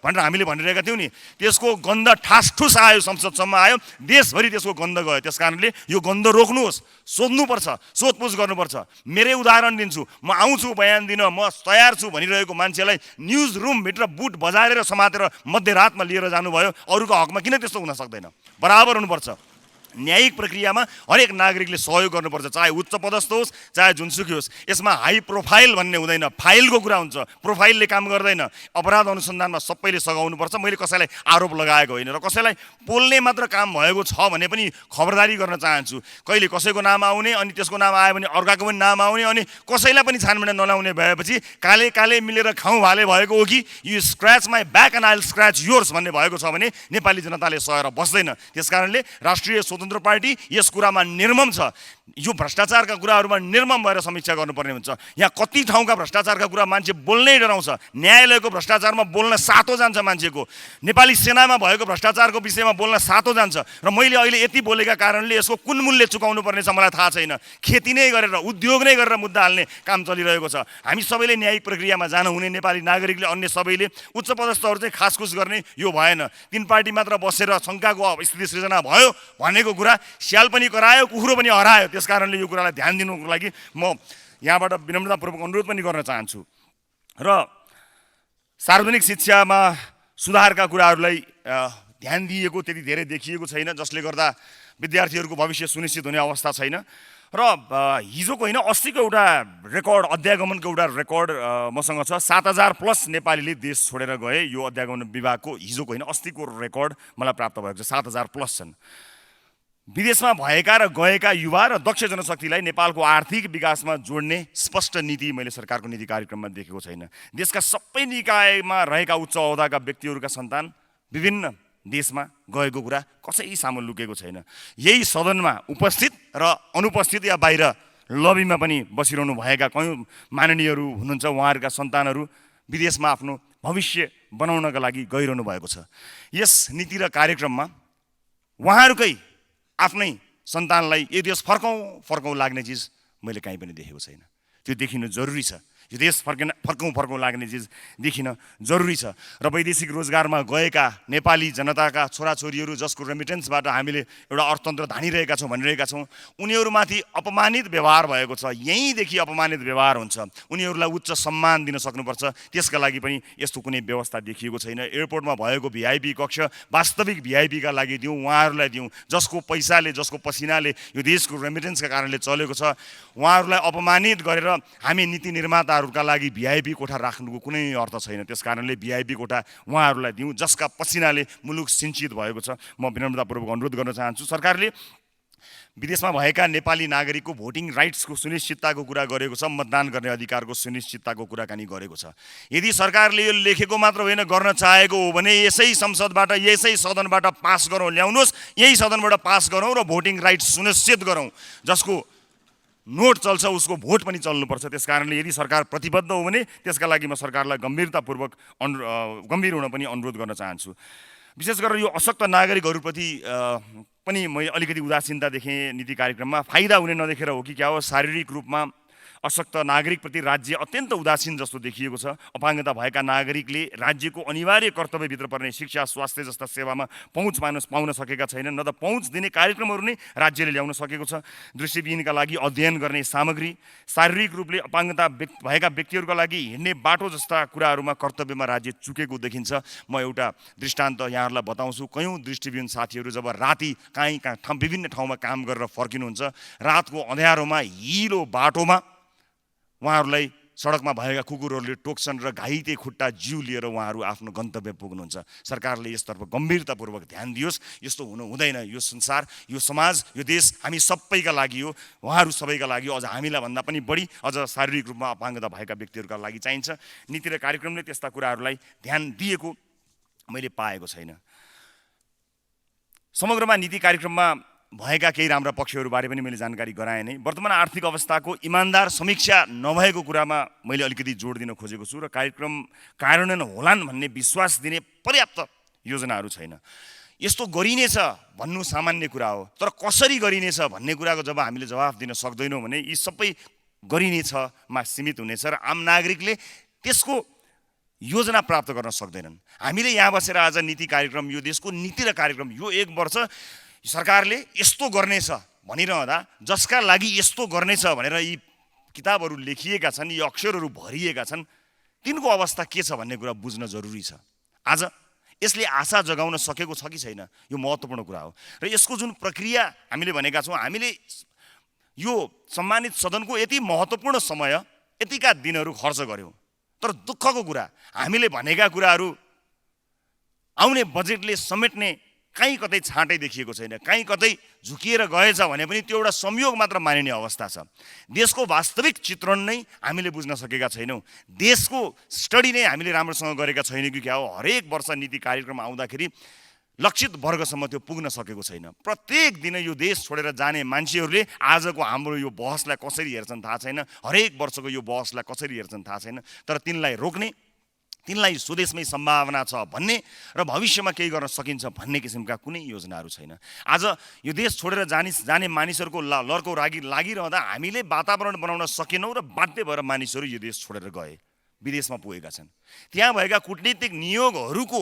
Speaker 1: भनेर हामीले भनिरहेका थियौँ नि, त्यसको गन्ध ठासठुस आयो, संसदसम्म आयो, देशभरि त्यसको गन्ध गयो। त्यसकारणले यो गन्ध रोक्नुहोस्, सोध्नुपर्छ, सोधपुछ गर्नुपर्छ। मेरै उदाहरण दिन्छु, म आउँछु बयान दिन, म तयार छु भनिरहेको मान्छेलाई न्युज रुमभित्र बुट बजाएर समातेर मध्यरातमा लिएर जानुभयो। अरूको हकमा किन त्यस्तो हुन सक्दैन? बराबर हुनुपर्छ। न्यायिक प्रक्रियामा हरेक नागरिकले सहयोग गर्नुपर्छ, चाहे उच्च पदस्थ होस् चाहे जुनसुकै होस्। यसमा हाई प्रोफाइल भन्ने हुँदैन, फाइलको कुरा हुन्छ। प्रोफाइलले काम गर्दैन। अपराध अनुसन्धानमा सबैले सघाउनुपर्छ। मैले कसैलाई आरोप लगाएको होइन र कसैलाई पोल्ने मात्र काम भएको छ भने पनि खबरदारी गर्न चाहन्छु। कहिले कसैको नाम आउने, अनि त्यसको नाम आयो भने अर्काको पनि नाम आउने, अनि कसैलाई पनि छानबिन नलाउने भएपछि काले काले मिलेर खाउँ भाले भएको हो कि you scratch my back and I will scratch yours भन्ने भएको छ भने नेपाली जनताले सहेर बस्दैन। त्यसकारणले राष्ट्रिय स्वतन्त्र पार्टी यस कुरामा निर्मम छ। यो भ्रष्टाचारका कुराहरूमा निर्मम भएर समीक्षा गर्नुपर्ने हुन्छ। यहाँ कति ठाउँका भ्रष्टाचारका कुरा मान्छे बोल्नै डराउँछ। न्यायालयको भ्रष्टाचारमा बोल्न सातो जान्छ मान्छेको, नेपाली सेनामा भएको भ्रष्टाचारको विषयमा बोल्न सातो जान्छ। र मैले अहिले यति बोलेका कारणले यसको कुन मूल्य चुकाउनु पर्ने छ मलाई थाहा छैन। खेती नै गरेर, उद्योग नै गरेर मुद्दा हाल्ने काम चलिरहेको छ। हामी सबैले न्यायिक प्रक्रियामा जानु हुने, नेपाली नागरिकले, अन्य सबैले, उच्च पदस्थहरू चाहिँ खासखुस गर्ने यो भएन। तीन पार्टी मात्र बसेर शङ्काको स्थिति सृजना भयो भनेको कुरा स्याल पनि करायो, कुखुरो पनि हरायो। त्यसकारणले यो कुरालाई ध्यान दिनुको लागि म यहाँबाट विनम्रतापूर्वक अनुरोध पनि गर्न चाहन्छु। र सार्वजनिक शिक्षामा सुधारका कुराहरूलाई ध्यान दिएको त्यति धेरै देखिएको छैन, जसले गर्दा विद्यार्थीहरूको भविष्य सुनिश्चित हुने अवस्था छैन। र हिजोको होइन, अस्तिको एउटा रेकर्ड, अध्यागमनको एउटा रेकर्ड मसँग छ। 7,000+ नेपालीले देश छोडेर गए। यो अध्यागमन विभागको हिजोको होइन, अस्तिको रेकर्ड मलाई प्राप्त भएको छ। 7,000+ छन्। विदेशमा भएका र गएका युवा र दक्ष जनशक्तिलाई नेपालको आर्थिक विकासमा जोड्ने स्पष्ट नीति मैले सरकारको नीति कार्यक्रममा देखेको छैन। देशका सबै निकायमा रहेका उच्च अहोदाका व्यक्तिहरूका सन्तान विभिन्न देशमा गएको कुरा कसै सामु लुकेको छैन। यही सदनमा उपस्थित र अनुपस्थित या बाहिर लबीमा पनि बसिरहनु भएका कयौँ माननीयहरू हुनुहुन्छ। उहाँहरूका सन्तानहरू विदेशमा आफ्नो भविष्य बनाउनका लागि गइरहनु भएको छ। यस नीति र कार्यक्रममा उहाँहरूकै आफ्नै सन्तानलाई यो देश फर्कौँ लाग्ने चिज मैले कहीँ पनि देखेको छैन। त्यो देखिनु जरुरी छ। यो देश फर्कौँ लाग्ने चिज देखिन जरुरी छ। र वैदेशिक रोजगारमा गएका नेपाली जनताका छोराछोरीहरू जसको रेमिटेन्सबाट हामीले एउटा अर्थतन्त्र धानिरहेका छौँ भनिरहेका छौँ, उनीहरूमाथि अपमानित व्यवहार भएको छ। यहीँदेखि अपमानित व्यवहार हुन्छ। उनीहरूलाई उच्च सम्मान दिन सक्नुपर्छ। त्यसका लागि पनि यस्तो कुनै व्यवस्था देखिएको छैन। एयरपोर्टमा भएको VIP कक्ष वास्तविक VIPका लागि दिउँ, उहाँहरूलाई दिउँ, जसको पैसाले, जसको पसिनाले यो देशको रेमिटेन्सका कारणले चलेको छ। उहाँहरूलाई अपमानित गरेर हामी नीति निर्माताहरूका लागि VIP कोठा राख्नुको कुनै अर्थ छैन। त्यसकारणले VIP कोठा उहाँहरूलाई दिउँ जसका पसिनाले मुलुक सिञ्चित भएको छ। म विनम्रतापूर्वक अनुरोध गर्न चाहन्छु, सरकारले विदेशमा भएका नेपाली नागरिकको भोटिङ राइट्सको सुनिश्चितताको कुरा गरेको छ, मतदान गर्ने अधिकारको सुनिश्चितताको कुराकानी गरेको छ। यदि सरकारले यो लेखेको मात्र होइन, गर्न चाहेको हो भने यसै संसदबाट, यसै सदनबाट पास गरौँ, ल्याउनुहोस्, यही सदनबाट पास गरौँ र भोटिङ राइट्स सुनिश्चित गरौँ। जसको नोट चल्छ उसको भोट पनि चल्नुपर्छ। त्यसकारणले यदि सरकार प्रतिबद्ध हो भने त्यसका लागि म सरकारलाई गम्भीर हुन पनि अनुरोध गर्न चाहन्छु। विशेष गरेर यो अशक्त नागरिकहरूप्रति पनि मैले अलिकति उदासीनता देखेँ नीति कार्यक्रममा। फाइदा हुने नदेखेर हो कि क्या हो, शारीरिक रूपमा अशक्त नागरिकप्रति राज्य अत्यन्त उदासीन जस्तो देखिएको छ। अपाङ्गता भएका नागरिकले राज्यको अनिवार्य कर्तव्यभित्र पर्ने शिक्षा, स्वास्थ्य जस्ता सेवामा पहुँच पाउन सकेका छैनन्। न त पहुँच दिने कार्यक्रमहरू नै राज्यले ल्याउन सकेको छ। दृष्टिविहीनका लागि अध्ययन गर्ने सामग्री, शारीरिक रूपले अपाङ्गता भएका व्यक्तिहरूका लागि हिँड्ने बाटो जस्ता कुराहरूमा कर्तव्यमा राज्य चुकेको देखिन्छ। म एउटा दृष्टान्त यहाँहरूलाई बताउँछु। कयौँ दृष्टिविहीन साथीहरू जब राति विभिन्न ठाउँमा काम गरेर फर्किनुहुन्छ, रातको अँध्यारोमा हिलो बाटोमा उहाँहरूलाई सडकमा भएका कुकुरहरूले टोक्छन् र घाइते खुट्टा जिउ लिएर उहाँहरू आफ्नो गन्तव्य पुग्नुहुन्छ। सरकारले यसतर्फ गम्भीरतापूर्वक ध्यान दियोस्। यस्तो हुनु हुँदैन। यो संसार, यो समाज, यो देश हामी सबैका लागि हो, उहाँहरू सबैका लागि, अझ हामीलाई भन्दा पनि बढी अझ शारीरिक रूपमा अपाङ्गता भएका व्यक्तिहरूका लागि चाहिन्छ। नीति र कार्यक्रमले त्यस्ता कुराहरूलाई ध्यान दिएको मैले पाएको छैन। समग्रमा नीति कार्यक्रममा भएका केही राम्रा पक्षहरूबारे पनि मैले जानकारी गराएँ नै। वर्तमान आर्थिक अवस्थाको इमान्दार समीक्षा नभएको कुरामा मैले अलिकति जोड दिन खोजेको छु र कार्यक्रम कार्यान्वयन होलान् भन्ने विश्वास दिने पर्याप्त योजनाहरू छैन। यस्तो गरिनेछ भन्नु सामान्य कुरा हो, तर कसरी गरिनेछ भन्ने कुराको जब हामीले जवाफ दिन सक्दैनौँ भने यी सबै गरिनेछमा सीमित हुनेछ र आम नागरिकले त्यसको योजना प्राप्त गर्न सक्दैनन्। हामीले यहाँ बसेर आज नीति कार्यक्रम, यो देशको नीति र कार्यक्रम, यो 1 वर्ष सरकारले यस्तो गर्नेछ भनिरहँदा जसका लागि यस्तो गर्नेछ भनेर यी किताबहरू लेखिएका छन्, यी अक्षरहरू भरिएका छन्, तिनको अवस्था के छ भन्ने कुरा बुझ्न जरुरी छ। आज यसले आशा जगाउन सकेको छ कि छैन, यो महत्त्वपूर्ण कुरा हो। र यसको जुन प्रक्रिया हामीले भनेका छौँ, हामीले यो सम्मानित सदनको यति महत्त्वपूर्ण समय, यतिका दिनहरू खर्च गऱ्यौँ, तर दुःखको कुरा हामीले भनेका कुराहरू आउने बजेटले समेट्ने कहीँ कतै छाँटै देखिएको छैन। कहीँ कतै झुकिएर गएछ भने पनि त्यो एउटा संयोग मात्र मानिने अवस्था छ। देशको वास्तविक चित्रण नै हामीले बुझ्न सकेका छैनौँ। देशको स्टडी नै हामीले राम्रोसँग गरेका छैनौँ कि क्या हो। हरेक वर्ष नीति कार्यक्रम आउँदाखेरि लक्षित वर्गसम्म त्यो पुग्न सकेको छैन। प्रत्येक दिन यो देश छोडेर जाने मान्छेहरूले आजको हाम्रो यो बहसलाई कसरी हेर्छन् थाहा छैन, हरेक वर्षको यो बहसलाई कसरी हेर्छन् थाहा छैन। तर तिनलाई रोक्ने, तिनलाई स्वदेशमै सम्भावना छ भन्ने र भविष्यमा केही गर्न सकिन्छ भन्ने किसिमका कुनै योजनाहरू छैन। आज यो देश छोडेर जाने मानिसहरूको लर्को लागिरहँदा हामीले वातावरण बनाउन सकेनौँ र बाध्य भएर मानिसहरू यो देश छोडेर गए, विदेशमा पुगेका छन्। त्यहाँ भएका कूटनीतिक नियोगहरूको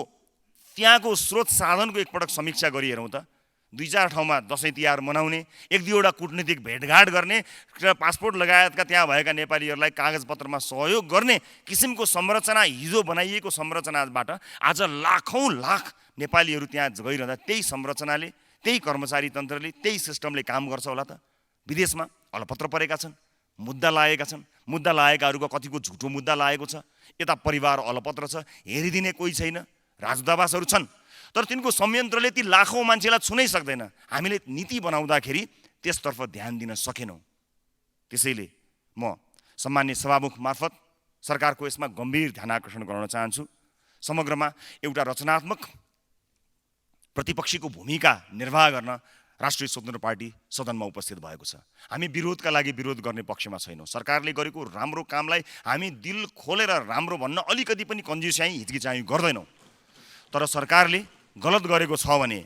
Speaker 1: त्यहाँको स्रोत साधनको एकपटक समीक्षा गरिहेरौँ त। 2-4 ठाउँमा दसैँ तिहार मनाउने, 1-2वटा कूटनीतिक भेटघाट गर्ने र पासपोर्ट लगायतका त्यहाँ भएका नेपालीहरूलाई कागजपत्रमा सहयोग गर्ने किसिमको संरचना, हिजो बनाइएको संरचनाबाट आज लाखौँ लाख नेपालीहरू त्यहाँ गइरहँदा त्यही संरचनाले, त्यही कर्मचारी तन्त्रले, त्यही सिस्टमले काम गर्छ होला त। विदेशमा अलपत्र परेका छन्, मुद्दा लागेका छन्, मुद्दा लागेकाहरूको कतिको झुटो मुद्दा लागेको छ, यता परिवार अलपत्र छ, हेरिदिने कोही छैन, राजदूतावासहरू छन्, तर तिनको संयन्त्रले ती लाखौँ मान्छेलाई छुनै सक्दैन। हामीले नीति बनाउँदाखेरि त्यसतर्फ ध्यान दिन सकेनौँ। त्यसैले म सम्मान्य सभामुख मार्फत सरकारको यसमा गम्भीर ध्यानाकर्षण गराउन चाहन्छु। समग्रमा एउटा रचनात्मक प्रतिपक्षीको भूमिका निर्वाह गर्न राष्ट्रिय स्वतन्त्र पार्टी सदनमा उपस्थित भएको छ। हामी विरोधका लागि विरोध गर्ने पक्षमा छैनौँ। सरकारले गरेको राम्रो कामलाई हामी दिल खोलेर राम्रो भन्न अलिकति पनि कन्जुस्याइ, हिचकिचाइ गर्दैनौँ। तर सरकारले गलत गरेको छ भने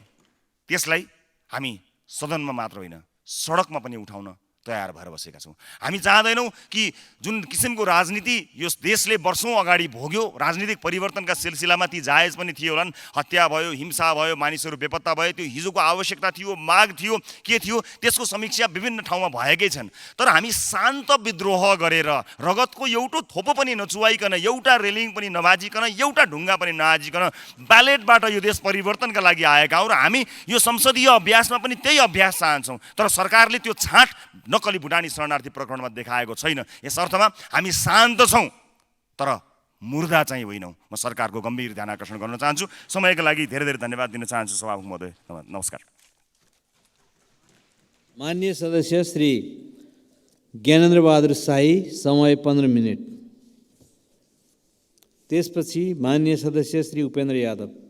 Speaker 1: त्यसलाई हामी सदनमा मात्र होइन, सडकमा पनि उठाउन तयार भएर बसेका छौँ। हामी चाहदैनौँ कि जुन किसिमको राजनीति यो देशले वर्षौँ अगाडि भोग्यो, राजनीतिक परिवर्तनका सिलसिलामा ती जायज पनि थिए होलान्, हत्या भयो, हिंसा भयो, मानिसहरू बेपत्ता भयो, त्यो हिजोको आवश्यकता थियो, माग थियो, के थियो, त्यसको समीक्षा विभिन्न ठाउँमा भएकै छन्। तर हामी शान्त विद्रोह गरेर रगतको एउटो थोपो पनि नचुवाइकन, एउटा रेलिङ पनि नभाजिकन, एउटा ढुङ्गा पनि नहाजिकन ब्यालेटबाट यो देश परिवर्तनका लागि आएका हौँ र हामी यो संसदीय अभ्यासमा पनि त्यही अभ्यास चाहन्छौँ। तर सरकारले त्यो छाँट नक्कली भुटानी शरणार्थी प्रकरणमा देखाएको छैन। यस अर्थमा हामी शान्त छौँ, तर मुर्दा चाहिँ होइनौँ। म सरकारको गम्भीर ध्यानाकर्षण गर्न चाहन्छु। समयका लागि धेरै धेरै धन्यवाद दिन चाहन्छु सभामुख महोदय। नमस्कार।
Speaker 3: माननीय सदस्य श्री ज्ञानेन्द्र बहादुर शाही, समय 15 मिनट। त्यसपछि माननीय सदस्य श्री उपेन्द्र यादव।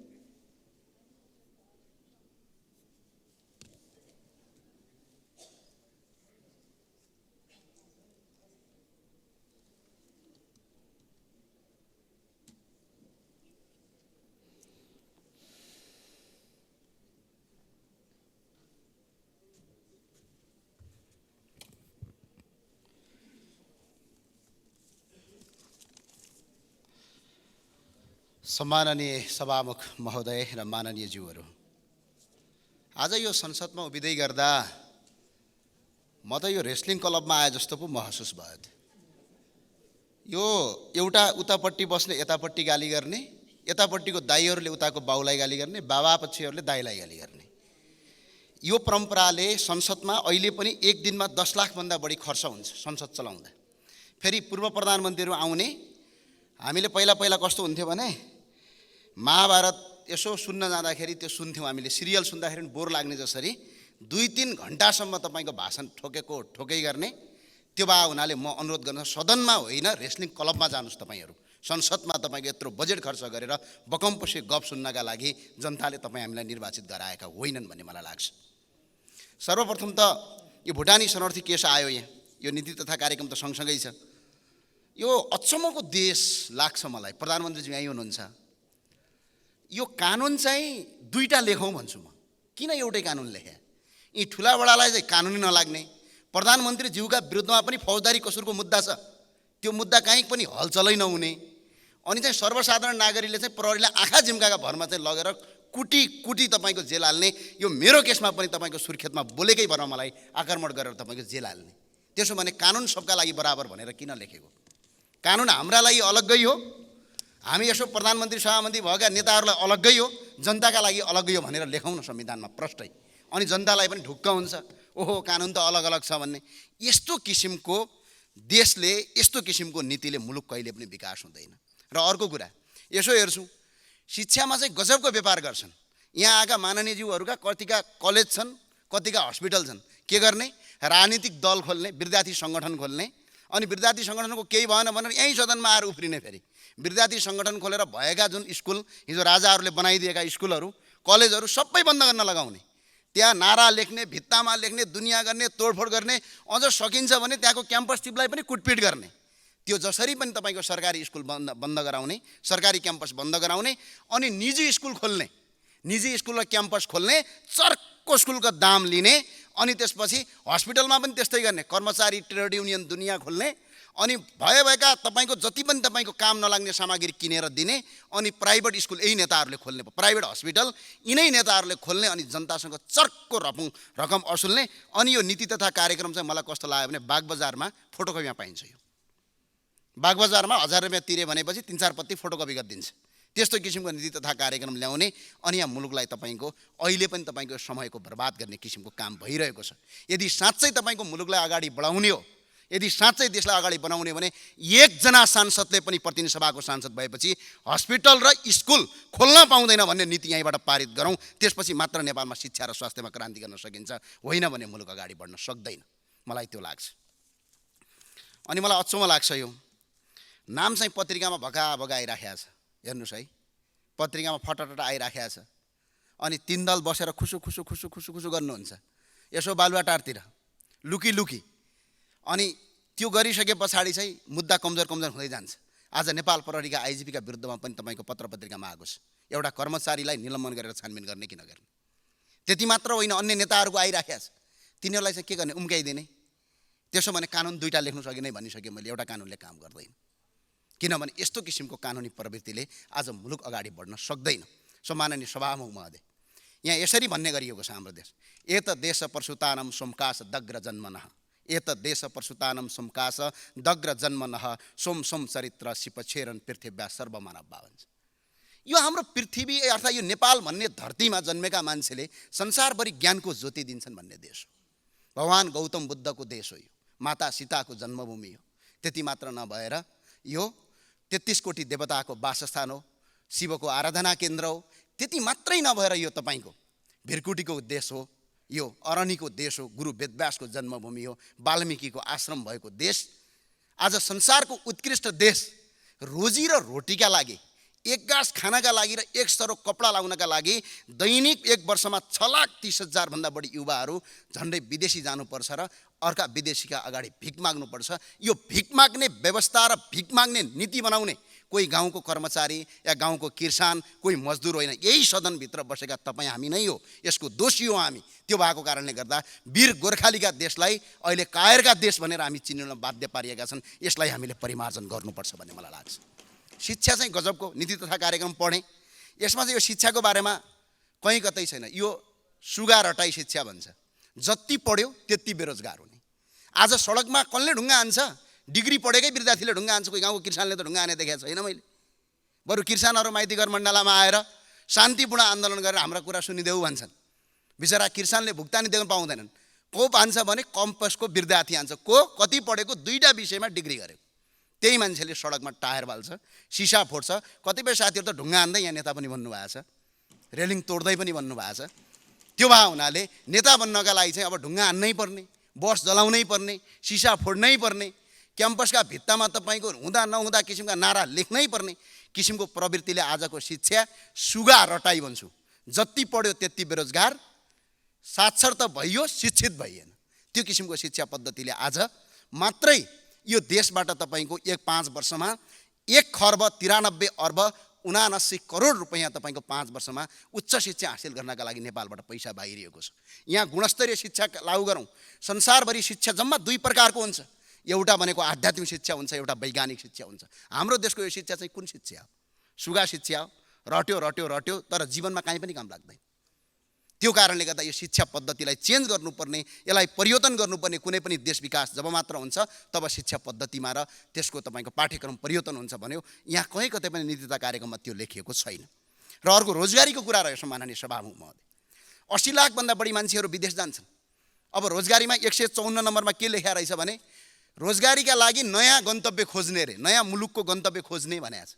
Speaker 2: सम्माननीय सभामुख महोदय र माननीय ज्यूहरू, आज यो संसदमा उभिँदै गर्दा म त यो रेस्लिङ क्लबमा आए जस्तो पो महसुस भयो। यो एउटा उतापट्टि बस्ने यतापट्टि गाली गर्ने, यतापट्टिको दाइहरूले उताको बाउलाई गाली गर्ने, बाबापक्षीहरूले दाइलाई गाली गर्ने, यो परम्पराले संसदमा अहिले पनि एक दिनमा 10 लाखभन्दा बढी खर्च हुन्छ संसद चलाउँदा। फेरि पूर्व प्रधानमन्त्रीहरू आउने। हामीले पहिला पहिला कस्तो हुन्थ्यो भने महाभारत यसो सुन्न जाँदाखेरि त्यो सुन्थ्यौँ हामीले, सिरियल सुन्दाखेरि पनि बोर लाग्ने जसरी 2-3 घन्टासम्म तपाईँको भाषण ठोकै गर्ने। त्यो भए हुनाले म अनुरोध गर्न सदनमा होइन रेस्लिङ क्लबमा जानुहोस् तपाईँहरू। संसदमा तपाईँको यत्रो बजेट खर्च गरेर बकमपसी गफ सुन्नका लागि जनताले तपाईँ हामीलाई निर्वाचित गराएका होइनन् भन्ने मलाई लाग्छ। सर्वप्रथम त यो भुटानी शरणार्थी केस आयो यहाँ, यो नीति तथा कार्यक्रम त सँगसँगै छ। यो अचम्मको देश लाग्छ मलाई। प्रधानमन्त्रीजी यहीँ हुनुहुन्छ। यो कानुन चाहिँ दुईटा लेखौँ भन्छु म। किन एउटै कानुन लेखे? यी ठुला बडालाई चाहिँ कानुनै नलाग्ने, प्रधानमन्त्रीज्यूका विरुद्धमा पनि फौजदारी कसुरको मुद्दा छ, त्यो मुद्दा कहीँ पनि हलचलै नहुने, अनि चाहिँ सर्वसाधारण नागरिकले चाहिँ प्रहरीलाई आँखा झिम्काका भरमा चाहिँ लगेर कुटी तपाईँको जेल हाल्ने। यो मेरो केसमा पनि तपाईँको सुर्खेतमा बोलेकै भरमा मलाई आक्रमण गरेर तपाईँको जेल हाल्ने। त्यसो भने कानुन सबका लागि बराबर भनेर किन लेखेको? कानुन हाम्रा लागि अलग्गै हो, हामी यसो प्रधानमन्त्री सभामन्त्री भएका नेताहरूलाई अलग्गै हो, जनताका लागि अलग्गै हो भनेर लेखौँ न संविधानमा प्रष्टै। अनि जनतालाई पनि ढुक्क हुन्छ, ओहो कानुन त अलग अलग छ भन्ने। यस्तो किसिमको देशले, यस्तो किसिमको नीतिले मुलुक कहिले पनि विकास हुँदैन। र अर्को कुरा यसो हेर्छौँ, शिक्षामा चाहिँ गजबको व्यापार गर्छन्। यहाँ आएका माननीयज्यूहरूका कतिका कलेज छन्, कतिका हस्पिटल छन्। के गर्ने? राजनीतिक दल खोल्ने, विद्यार्थी सङ्गठन खोल्ने। अनि विद्यार्थी सङ्गठनको केही भएन भनेर यहीँ सदनमा आएर उफ्रिने। फेरि विद्यार्थी सङ्गठन खोलेर भएका जुन स्कुल, हिजो राजाहरूले बनाइदिएका स्कुलहरू, कलेजहरू सबै बन्द गर्न लगाउने। त्यहाँ नारा लेख्ने, भित्तामा लेख्ने, दुनियाँ गर्ने, तोडफोड गर्ने, अझ सकिन्छ भने त्यहाँको क्याम्पस टिपलाई पनि कुटपिट गर्ने। त्यो जसरी पनि तपाईँको सरकारी स्कुल बन्द गराउने, सरकारी क्याम्पस बन्द गराउने, अनि निजी स्कुल खोल्ने, निजी स्कुल र क्याम्पस खोल्ने, चर्को स्कुलको दाम लिने, अनि त्यसपछि हस्पिटलमा पनि त्यस्तै गर्ने, कर्मचारी ट्रेड युनियन दुनियाँ खोल्ने, अनि भएका तपाईँको जति पनि तपाईँको काम नलाग्ने सामग्री किनेर दिने, अनि प्राइभेट स्कुल यही नेताहरूले खोल्ने, प्राइभेट हस्पिटल यिनै नेताहरूले खोल्ने, अनि जनतासँग चर्को रकम असुल्ने। अनि यो नीति तथा कार्यक्रम चाहिँ मलाई कस्तो लाग्यो भने बागबजारमा फोटोकपीमा पाइन्छ। यो बागबजारमा 1000 रुपियाँ तिरे भनेपछि 3-4 पत्ती फोटोकपी गरिदिन्छ। त्यस्तो किसिमको नीति तथा कार्यक्रम ल्याउने, अनि यहाँ मुलुकलाई तपाईँको अहिले पनि तपाईँको समयको बर्बाद गर्ने किसिमको काम भइरहेको छ। यदि साँच्चै तपाईँको मुलुकलाई अगाडि बढाउने हो, यदि साँच्चै देशलाई अगाडि बनाउने हो भने एकजना सांसदले पनि प्रतिनिधि सभाको सांसद भएपछि हस्पिटल र स्कुल खोल्न पाउँदैन भन्ने नीति यहीँबाट पारित गरौँ। त्यसपछि मात्र नेपालमा शिक्षा र स्वास्थ्यमा क्रान्ति गर्न सकिन्छ, होइन भने मुलुक अगाडि बढ्न सक्दैन। मलाई त्यो लाग्छ। अनि मलाई अचम्म लाग्छ, यो नाम चाहिँ पत्रिकामा भगा आइराखेको छ। हेर्नुहोस् है, पत्रिकामा फटाफट आइराखेको छ, अनि 3 दल बसेर खुसु गर्नुहुन्छ यसो बालुवाटारतिर लुकी। अनि त्यो गरिसके पछाडि चाहिँ मुद्दा कमजोर हुँदै जान्छ। आज नेपाल प्रहरीका आइजिपीका विरुद्धमा पनि तपाईँको पत्र पत्रिकामा आएको छ, एउटा कर्मचारीलाई निलम्बन गरेर छानबिन गर्ने कि नगर्ने। त्यति मात्र होइन, अन्य नेताहरूको आइराखेको छ, तिनीहरूलाई चाहिँ के गर्ने? उम्काइदिने। त्यसो भने कानुन दुईटा लेख्नु सकिने भनिसकेँ मैले, एउटा कानुनले काम गर्दैन। किनभने यस्तो किसिमको कानुनी प्रवृत्तिले आज मुलुक अगाडि बढ्न सक्दैन। माननीय सभामुख महोदय, यहाँ यसरी भन्ने गरिएको छ हाम्रो देश, एत देश परशुतानम सोमकास दग्र जन्मनः, एत देश परशुतानम सोमकास दग्र जन्मनः सोम चरित्र सिपछेरन पृथ्व्या सर्वमानव भन्छ। यो हाम्रो पृथ्वी अर्थात् यो नेपाल भन्ने धरतीमा जन्मेका मान्छेले संसारभरि ज्ञानको ज्योति दिन्छन् भन्ने देश हो। भगवान गौतम बुद्धको देश हो यो, माता सीताको जन्मभूमि हो। त्यति मात्र नभएर यो 33 कोटी देवताको वासस्थान हो, शिवको आराधना केन्द्र हो। त्यति मात्रै नभएर यो तपाईँको भिरकुटीको देश हो, यो अरनीको देश हो, गुरु वेदव्यासको जन्मभूमि हो, वाल्मीकिको आश्रम भएको देश। आज संसारको उत्कृष्ट देश रोजी र रोटीका लागि, एक गाँस खानाका लागि र एक सरो कपडा लाउनका लागि दैनिक एक वर्षमा 6,30,000 भन्दा बढी युवाहरू झन्डै विदेशी जानुपर्छ र अर्का विदेशीका अगाडि भिख माग्नुपर्छ। यो भिख माग्ने व्यवस्था र भिख माग्ने नीति बनाउने कोही गाउँको कर्मचारी या गाउँको किसान, कोही मजदुर होइन, यही सदनभित्र बसेका तपाईँ हामी नै हो। यसको दोषी हो हामी। त्यो भएको कारणले गर्दा वीर गोर्खालीका देशलाई अहिले कायरका देश भनेर हामी चिन्न बाध्य पारिएका छन्। यसलाई हामीले परिमार्जन गर्नुपर्छ भन्ने मलाई लाग्छ। शिक्षा चाहिँ गजबको नीति तथा कार्यक्रम पढेँ, यसमा चाहिँ यो शिक्षाको बारेमा कहीँ कतै छैन। यो सुगा रटाई शिक्षा भन्छ, जति पढ्यो त्यति बेरोजगार हुने। आज सडकमा कसले ढुङ्गा हान्छ? डिग्री पढेकै विद्यार्थीले ढुङ्गा हान्छ। कोही गाउँको किसानले त ढुङ्गा हाने देखेको छैन मैले। बरु किसानहरू माइतीघर मण्डलामा आएर शान्तिपूर्ण आन्दोलन गरेर हाम्रा कुरा सुनिदेऊ भन्छन्। बिचरा किसानले भुक्तानी दिन पाउँदैनन्। को हान्छ भने कम्पसको विद्यार्थी हान्छ, को कति पढेको 2टा विषयमा डिग्री गर्यो। त्यही मान्छेले सडकमा टायर बाल्छ, सिसा फोड्छ। कतिपय साथीहरू त ढुङ्गा हान्दै यहाँ नेता पनि बन्नुभएको छ, रेलिङ तोड्दै पनि बन्नुभएको छ। त्यो भए हुनाले नेता बन्नका लागि चाहिँ अब ढुङ्गा हान्नै पर्ने, बस जलाउनै पर्ने, सिसा फोड्नै पर्ने, क्याम्पसका भित्तामा तपाईँको हुँदा नहुँदा किसिमका नारा लेख्नै पर्ने किसिमको प्रवृत्तिले आजको शिक्षा सुगा रटाई भन्छु। जति पढ्यो त्यति बेरोजगार, साक्षर त भइयो, शिक्षित भइएन। त्यो किसिमको शिक्षा पद्धतिले आज मात्रै यो देशबाट तपाईँको 5 वर्षमा 1,93,79,79,00,00,000 रुपैयाँ तपाईँको 5 वर्षमा उच्च शिक्षा हासिल गर्नका लागि नेपालबाट पैसा बाहिरिएको छ। यहाँ गुणस्तरीय शिक्षा लागू गरौँ। संसारभरि शिक्षा जम्मा 2 प्रकारको हुन्छ, एउटा भनेको आध्यात्मिक शिक्षा हुन्छ, एउटा वैज्ञानिक शिक्षा हुन्छ। हाम्रो देशको यो शिक्षा चाहिँ कुन शिक्षा हो? सुगा शिक्षा हो, रट्यो रट्यो रट्यो, तर जीवनमा काहीँ पनि काम लाग्दैन। त्यो कारणले गर्दा यो शिक्षा पद्धतिलाई चेन्ज गर्नुपर्ने, यसलाई परिवर्तन गर्नुपर्ने। कुनै पनि देश विकास जब मात्र हुन्छ तब शिक्षा पद्धतिमा र त्यसको तपाईँको पाठ्यक्रम परिवर्तन हुन्छ भन्यो। यहाँ कहीँ कतै पनि नीति तथा कार्यक्रममा त्यो लेखिएको छैन। र अर्को रोजगारीको कुरा रहेछ माननीय सभामुख महोदय। 80 लाखभन्दा बढी मान्छेहरू विदेश जान्छन्। अब रोजगारीमा 154 नम्बरमा के लेखा रहेछ भने रोजगारीका लागि नयाँ गन्तव्य खोज्ने रे, नयाँ मुलुकको गन्तव्य खोज्ने भनेको छ।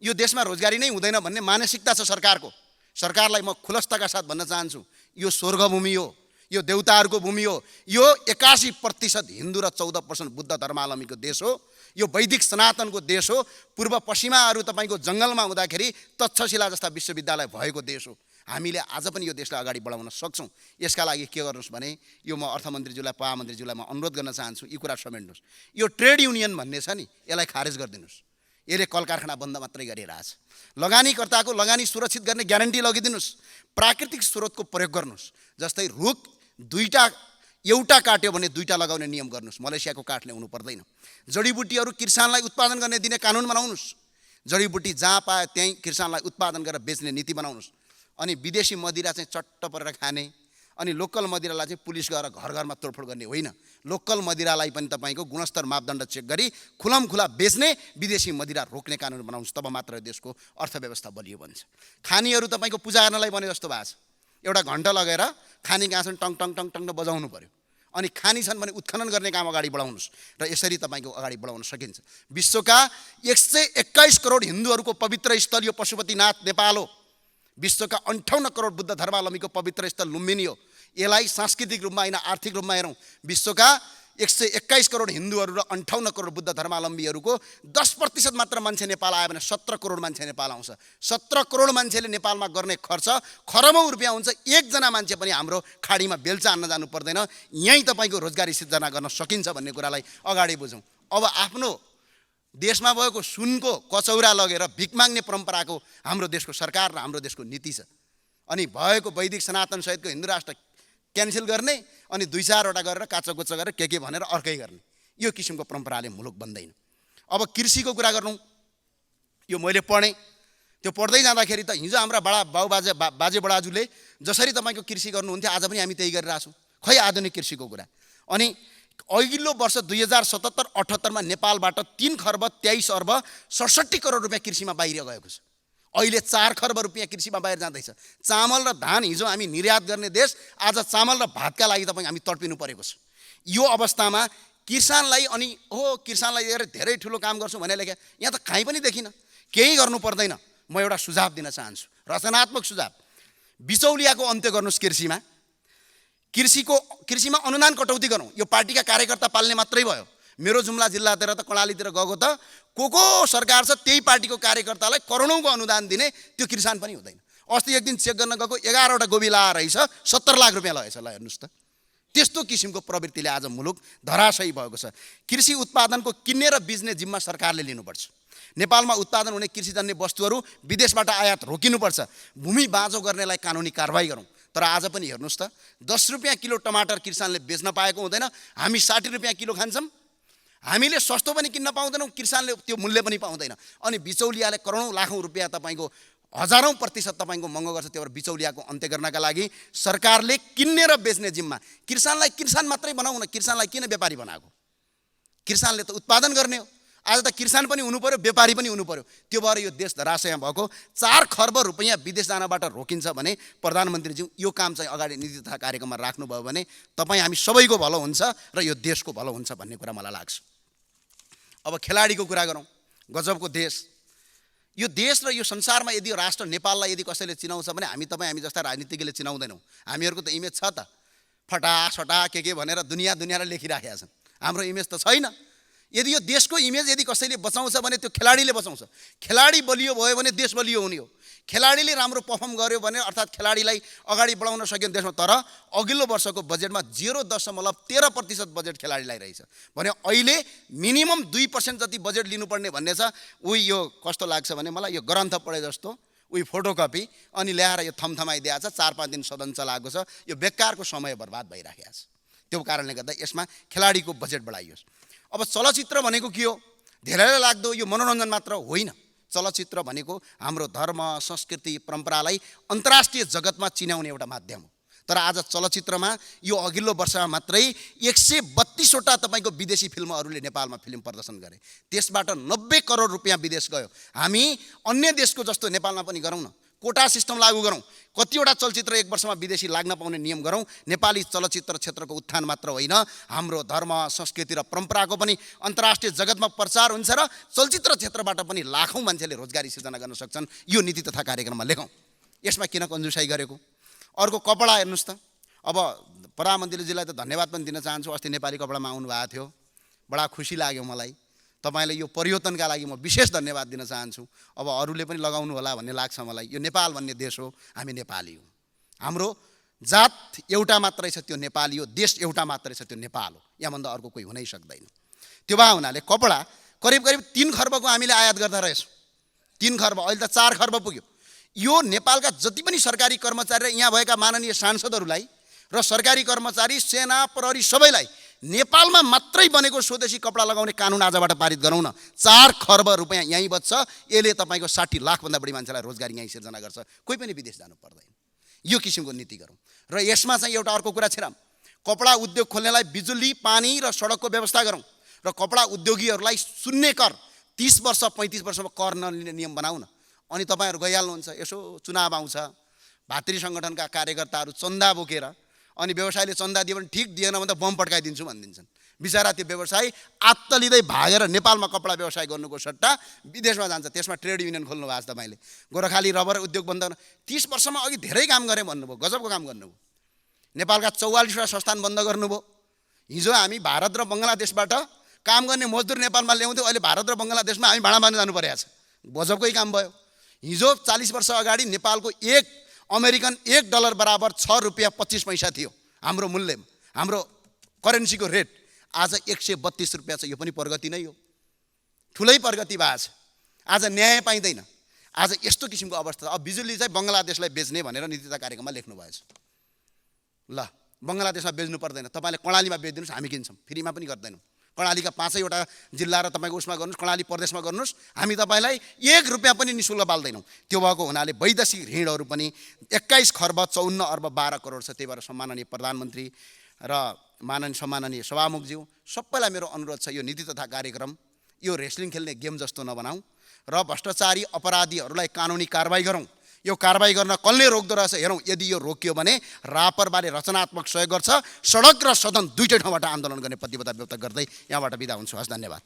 Speaker 2: यो देशमा रोजगारी नै हुँदैन भन्ने मानसिकता छ सरकारको। सरकारलाई म खुलस्तका साथ भन्न चाहन्छु, यो स्वर्गभूमि हो, यो देवताहरूको भूमि हो। यो 81% हिन्दू र 14% बुद्ध धर्मावलम्बीको देश हो। यो वैदिक सनातनको देश हो। पूर्व पश्चिमाहरू तपाईँको जङ्गलमा हुँदाखेरि तक्षशिला जस्ता विश्वविद्यालय भएको देश हो। हामीले आज पनि यो देशलाई अगाडि बढाउन सक्छौँ। यसका लागि के गर्नुहोस् भने यो म अर्थमन्त्रीज्यूलाई, महामन्त्रीज्यूलाई म अनुरोध गर्न चाहन्छु, यी कुरा समेट्नुहोस्। यो ट्रेड युनियन भन्ने छ नि, यसलाई खारेज गरिदिनुहोस्। यसले कल कारखाना बन्द मात्रै गरिरहेछ। लगानीकर्ताको लगानी सुरक्षित गर्ने ग्यारेन्टी लगिदिनुहोस्। प्राकृतिक स्रोतको प्रयोग गर्नुहोस्। जस्तै रुख एउटा काट्यो भने 2टा लगाउने नियम गर्नुहोस्। मलेसियाको काठ ल्याउनु पर्दैन। जडीबुटीहरू किसानलाई उत्पादन गर्ने दिने कानुन बनाउनुहोस्। जडीबुटी जहाँ पाए त्यहीँ किसानलाई उत्पादन गरेर बेच्ने नीति बनाउनुहोस्। अनि विदेशी मदिरा चाहिँ चट्ट परेर खाने, अनि लोकल मदिरालाई चाहिँ पुलिस गएर घर घरमा तोडफोड गर्ने होइन। लोकल मदिरालाई पनि तपाईँको गुणस्तर मापदण्ड चेक गरी खुलमखुला बेच्ने, विदेशी मदिरा रोक्ने कानुन बनाउनुहोस्। तब मात्र देशको अर्थव्यवस्था बलियो बन्छ। खानीहरू तपाईँको पूजा गर्नलाई बने जस्तो भएको छ। एउटा घन्टा लगेर खानी कहाँ छन् टङ टङ टङ टङ बजाउनु पर्यो। अनि खानी छन् भने उत्खनन गर्ने काम अगाडि बढाउनुहोस् र यसरी तपाईँको अगाडि बढाउन सकिन्छ। विश्वका 121 करोड हिन्दूहरूको पवित्र स्थल यो पशुपतिनाथ नेपाल हो। विश्वका 58 करोड बुद्ध धर्मावलम्बीको पवित्र स्थल लुम्बिनी हो। यसलाई सांस्कृतिक रूपमा होइन आर्थिक रूपमा हेरौँ, विश्वका 121 करोड हिन्दूहरू र 58 करोड बुद्ध धर्मावलम्बीहरूको 10% मात्र मान्छे नेपाल आयो भने 17 करोड मान्छे नेपाल आउँछ। 17 करोड मान्छेले नेपालमा गर्ने खर्च खरबौँ रुपियाँ हुन्छ। एकजना मान्छे पनि हाम्रो खाडीमा बेल्चा हान्न जानु पर्दैन। यहीँ तपाईँको रोजगारी सिर्जना गर्न सकिन्छ भन्ने कुरालाई अगाडि बुझौँ। अब आफ्नो देशमा भएको सुनको कचौरा लगेर भिख माग्ने परम्पराको हाम्रो देशको सरकार र हाम्रो देशको नीति छ। अनि भएको वैदिक सनातन सहितको हिन्दू राष्ट्र क्यान्सल गर्ने, अनि 2-4वटा गरेर काचोकुचो गरेर के भनेर अर्कै गर्ने, यो किसिमको परम्पराले मुलुक बन्दैन। अब कृषिको कुरा गरौँ। यो मैले पढेँ, त्यो पढ्दै जाँदाखेरि त हिजो हाम्रा बाजे बडाजुले जसरी तपाईँको कृषि गर्नुहुन्थ्यो आज पनि हामी त्यही गरिरहेछौँ। खै आधुनिक कृषिको कुरा। अनि अघिल्लो वर्ष 2077-78 नेपालबाट 3,23,67 करोड रुपियाँ कृषिमा बाहिर गएको छ। अहिले 4 खर्ब रुपियाँ कृषिमा बाहिर जाँदैछ। चामल र धान हिजो हामी निर्यात गर्ने देश, आज चामल र भातका लागि तपाईँ हामी तडपिनु परेको छ। यो अवस्थामा किसानलाई अनि किसानलाई लिएर धेरै ठुलो काम गर्छु भने लेख्या, यहाँ त कहीँ पनि देखिन। केही गर्नु पर्दैन। म एउटा सुझाव दिन चाहन्छु, रचनात्मक सुझाव। बिचौलियाको अन्त्य गर्नुहोस्। कृषिमा अनुदान कटौती गरौँ। यो पार्टीका कार्यकर्ता पाल्ने मात्रै भयो। मेरो जुम्ला जिल्लातिर त कर्णालीतिर गएको त को सरकार छ त्यही पार्टीको कार्यकर्तालाई करोडौँको अनुदान दिने, त्यो किसान पनि हुँदैन। अस्ति एक दिन चेक गर्न गएको 11वटा गोबी लाएर रहेछ 70 लाख रुपियाँ लगेछ। ल हेर्नुहोस् त, त्यस्तो किसिमको प्रवृत्तिले आज मुलुक धराशयी भएको छ। कृषि उत्पादनको किन्ने र बेच्ने जिम्मा सरकारले लिनुपर्छ। नेपालमा उत्पादन हुने कृषिजन्य वस्तुहरू विदेशबाट आयात रोकिनुपर्छ। भूमि बाँझो गर्नेलाई कानुनी कारबाही गरौँ। तर आज पनि हेर्नुहोस् त, 10 रुपियाँ किलो टमाटर किसानले बेच्न पाएको हुँदैन। हामी 60 रुपियाँ किलो खान्छौँ। हामीले सस्तो पनि किन्न पाउँदैनौँ, किसानले त्यो मूल्य पनि पाउँदैन। अनि बिचौलियाले करोडौँ लाखौँ रुपियाँ तपाईँको हजारौँ प्रतिशत तपाईँको महँगो गर्छ। त्यो भएर बिचौलियाको अन्त्य गर्नका लागि सरकारले किन्ने र बेच्ने जिम्मा, किसानलाई किसान मात्रै बनाऊ न, किसानलाई किन व्यापारी बनाएको? किसानले त उत्पादन गर्ने हो। आज त किसान पनि हुनु पर्यो, व्यापारी पनि हुनु पर्यो। त्यो भएर यो देश धराशय भएको। 4 खर्ब रुपियाँ विदेश जानबाट रोकिन्छ भने प्रधानमन्त्रीज्यू यो काम चाहिँ अगाडि नीति तथा कार्यक्रममा राख्नुभयो भने तपाईँ हामी सबैको भलो हुन्छ र यो देशको भलो हुन्छ भन्ने कुरा मलाई लाग्छ। अब खेलाडीको कुरा गरौँ। गजबको देश, यो देश र यो संसारमा यदि राष्ट्र नेपाललाई यदि कसैले चिनाउँछ भने हामी जस्ता राजनीतिज्ञले चिनाउँदैनौँ। हामीहरूको त इमेज छ त, फटासटा के भनेर दुनियाँले लेखिराखेका छन्। हाम्रो इमेज त छैन। यदि यो देशको इमेज यदि कसैले बचाउँछ भने त्यो खेलाडीले बचाउँछ। खेलाडी बलियो भयो भने देश बलियो हुने हो। खेलाडीले राम्रो पर्फर्म गर्यो भने अर्थात् खेलाडीलाई अगाडि बढाउन सक्यो देशमा। तर अघिल्लो वर्षको बजेटमा 0.13% बजेट खेलाडीलाई रहेछ भने अहिले मिनिमम 2% जति बजेट लिनुपर्ने भन्ने छ। उही यो कस्तो लाग्छ भने मलाई यो ग्रन्थ पढे जस्तो उही फोटोकपी अनि ल्याएर यो थमथमाइदिएको छ। 4-5 दिन सदन चलाएको छ। यो बेकारको समय बर्बाद भइराखेको छ। त्यो कारणले गर्दा यसमा खेलाडीको बजेट बढाइयोस्। अब चलचित्र भनेको के हो? धेरैलाई लाग्दो यो मनोरञ्जन मात्र होइन। चलचित्र भनेको हाम्रो धर्म, संस्कृति, परम्परालाई अन्तर्राष्ट्रिय जगतमा चिनाउने एउटा माध्यम हो। तर आज चलचित्रमा यो अघिल्लो वर्षमा मात्रै 132वटा तपाईँको विदेशी फिल्महरूले नेपालमा फिल्म प्रदर्शन गरे। त्यसबाट 90 करोड रुपियाँ विदेश गयो। हामी अन्य देशको जस्तो नेपालमा पनि गरौँ न, कोटा सिस्टम लागू गरौँ। कतिवटा चलचित्र एक वर्षमा विदेशी लाग्न पाउने नियम गरौँ। नेपाली चलचित्र क्षेत्रको उत्थान मात्र होइन, हाम्रो धर्म, संस्कृति र परम्पराको पनि अन्तर्राष्ट्रिय जगतमा प्रचार हुन्छ र चलचित्र क्षेत्रबाट पनि लाखौँ मान्छेले रोजगारी सिर्जना गर्न सक्छन्। यो नीति तथा कार्यक्रममा लेखौँ। यसमा किन कन्जुसाइ गरेको? अर्को कपडा हेर्नुहोस् त। अब प्रधानमन्त्रीजीलाई त धन्यवाद पनि दिन चाहन्छु। अस्ति नेपाली कपडामा आउनुभएको थियो, बडा खुसी लाग्यो मलाई। तपाईँले यो परिवर्तनका लागि म विशेष धन्यवाद दिन चाहन्छु। अब अरूले पनि लगाउनु होला भन्ने लाग्छ मलाई। यो नेपाल भन्ने देश हो, हामी नेपाली हो। हाम्रो जात एउटा मात्रै छ, त्यो नेपाली हो। देश एउटा मात्रै छ, त्यो नेपाल हो। यहाँभन्दा अर्को कोही हुनै सक्दैन। त्यो भए हुनाले कपडा करिब 3 खर्बको हामीले आयात गर्दा रहेछौँ। 3 खर्ब, अहिले त 4 खर्ब पुग्यो। यो नेपालका जति पनि सरकारी कर्मचारी र यहाँ भएका माननीय सांसदहरूलाई र सरकारी कर्मचारी, सेना, प्रहरी सबैलाई नेपालमा मात्रै बनेको स्वदेशी कपडा लगाउने कानुन आजबाट पारित गरौँ न। 4 खर्ब रुपियाँ यहीँ बच्छ। यसले तपाईँको 60 लाखभन्दा बढी मान्छेलाई रोजगारी यहीँ सिर्जना गर्छ। कोही पनि विदेश जानु पर्दैन। यो किसिमको नीति गरौँ। र यसमा चाहिँ एउटा अर्को कुरा छिराम, कपडा उद्योग खोल्नेलाई बिजुली, पानी र सडकको व्यवस्था गरौँ र कपडा उद्योगीहरूलाई शून्य कर 30 वर्ष 35 वर्षमा कर नलिने नियम बनाऊ न। अनि तपाईँहरू गइहाल्नुहुन्छ। यसो चुनाव आउँछ, भातृ सङ्गठनका कार्यकर्ताहरू चन्दा बोकेर अनि व्यवसायले चन्दा दियो भने ठिक, दिएन भने त बम पड्काइदिन्छु भनिदिन्छन्। बिचरा त्यो व्यवसायी आत्तलिँदै भागेर नेपालमा कपडा व्यवसाय गर्नुको सट्टा विदेशमा जान्छ। त्यसमा ट्रेड युनियन खोल्नु भएको छ तपाईँले। गोर्खाली रबर उद्योग बन्द गर्न 30 वर्षमा अघि धेरै काम गरेँ भन्नुभयो। गजबको काम गर्नुभयो। नेपालका 44वटा संस्थान बन्द गर्नुभयो। हिजो हामी भारत र बङ्गलादेशबाट काम गर्ने मजदुर नेपालमा ल्याउँथ्यौँ। अहिले भारत र बङ्गलादेशमा हामी भाडा बाँध्न जानु परेको छ। गजबकै काम भयो। हिजो 40 वर्ष अगाडि नेपालको अमेरिकन $1 बराबर 6 रुपियाँ 25 पैसा थियो हाम्रो मूल्य, हाम्रो करेन्सीको रेट। आज 132 रुपियाँ छ। यो पनि प्रगति नै हो, ठुलै प्रगति भएको छ। आज न्याय पाइँदैन। आज यस्तो किसिमको अवस्था। अब बिजुली चाहिँ बङ्गलादेशलाई बेच्ने भनेर नीति तथा कार्यक्रममा लेख्नु भएछ। ल, बङ्गलादेशमा बेच्नु पर्दैन, तपाईँले कर्णालीमा बेचिदिनुहोस्, हामी किन्छौँ। फ्रीमा पनि गर्दैनौँ। कर्णालीका 5वटा जिल्ला र तपाईँको उसमा गर्नुहोस्, कर्णाली प्रदेशमा गर्नुहोस्, हामी तपाईँलाई 1 रुपियाँ पनि निःशुल्क पाल्दैनौँ। त्यो भएको हुनाले वैदेशिक ऋणहरू पनि 21 खर्ब 54 अर्ब 12 करोड छ। त्यही भएर सम्माननीय प्रधानमन्त्री र सम्माननीय सभामुखज्यू सबैलाई मेरो अनुरोध छ, यो नीति तथा कार्यक्रम यो रेस्लिङ खेल्ने गेम जस्तो नबनाऊ र भ्रष्टाचारी अपराधीहरूलाई कानुनी कारबाही गरौँ। यो कारबाही गर्न कसले रोक्दो रहेछ हेरौँ। यदि यो रोकियो भने रापरबाले रचनात्मक सहयोग गर्छ। सडक र सदन दुईटै ठाउँबाट आन्दोलन गर्ने प्रतिबद्धता व्यक्त गर्दै यहाँबाट बिदा हुन्छु। हस्, धन्यवाद।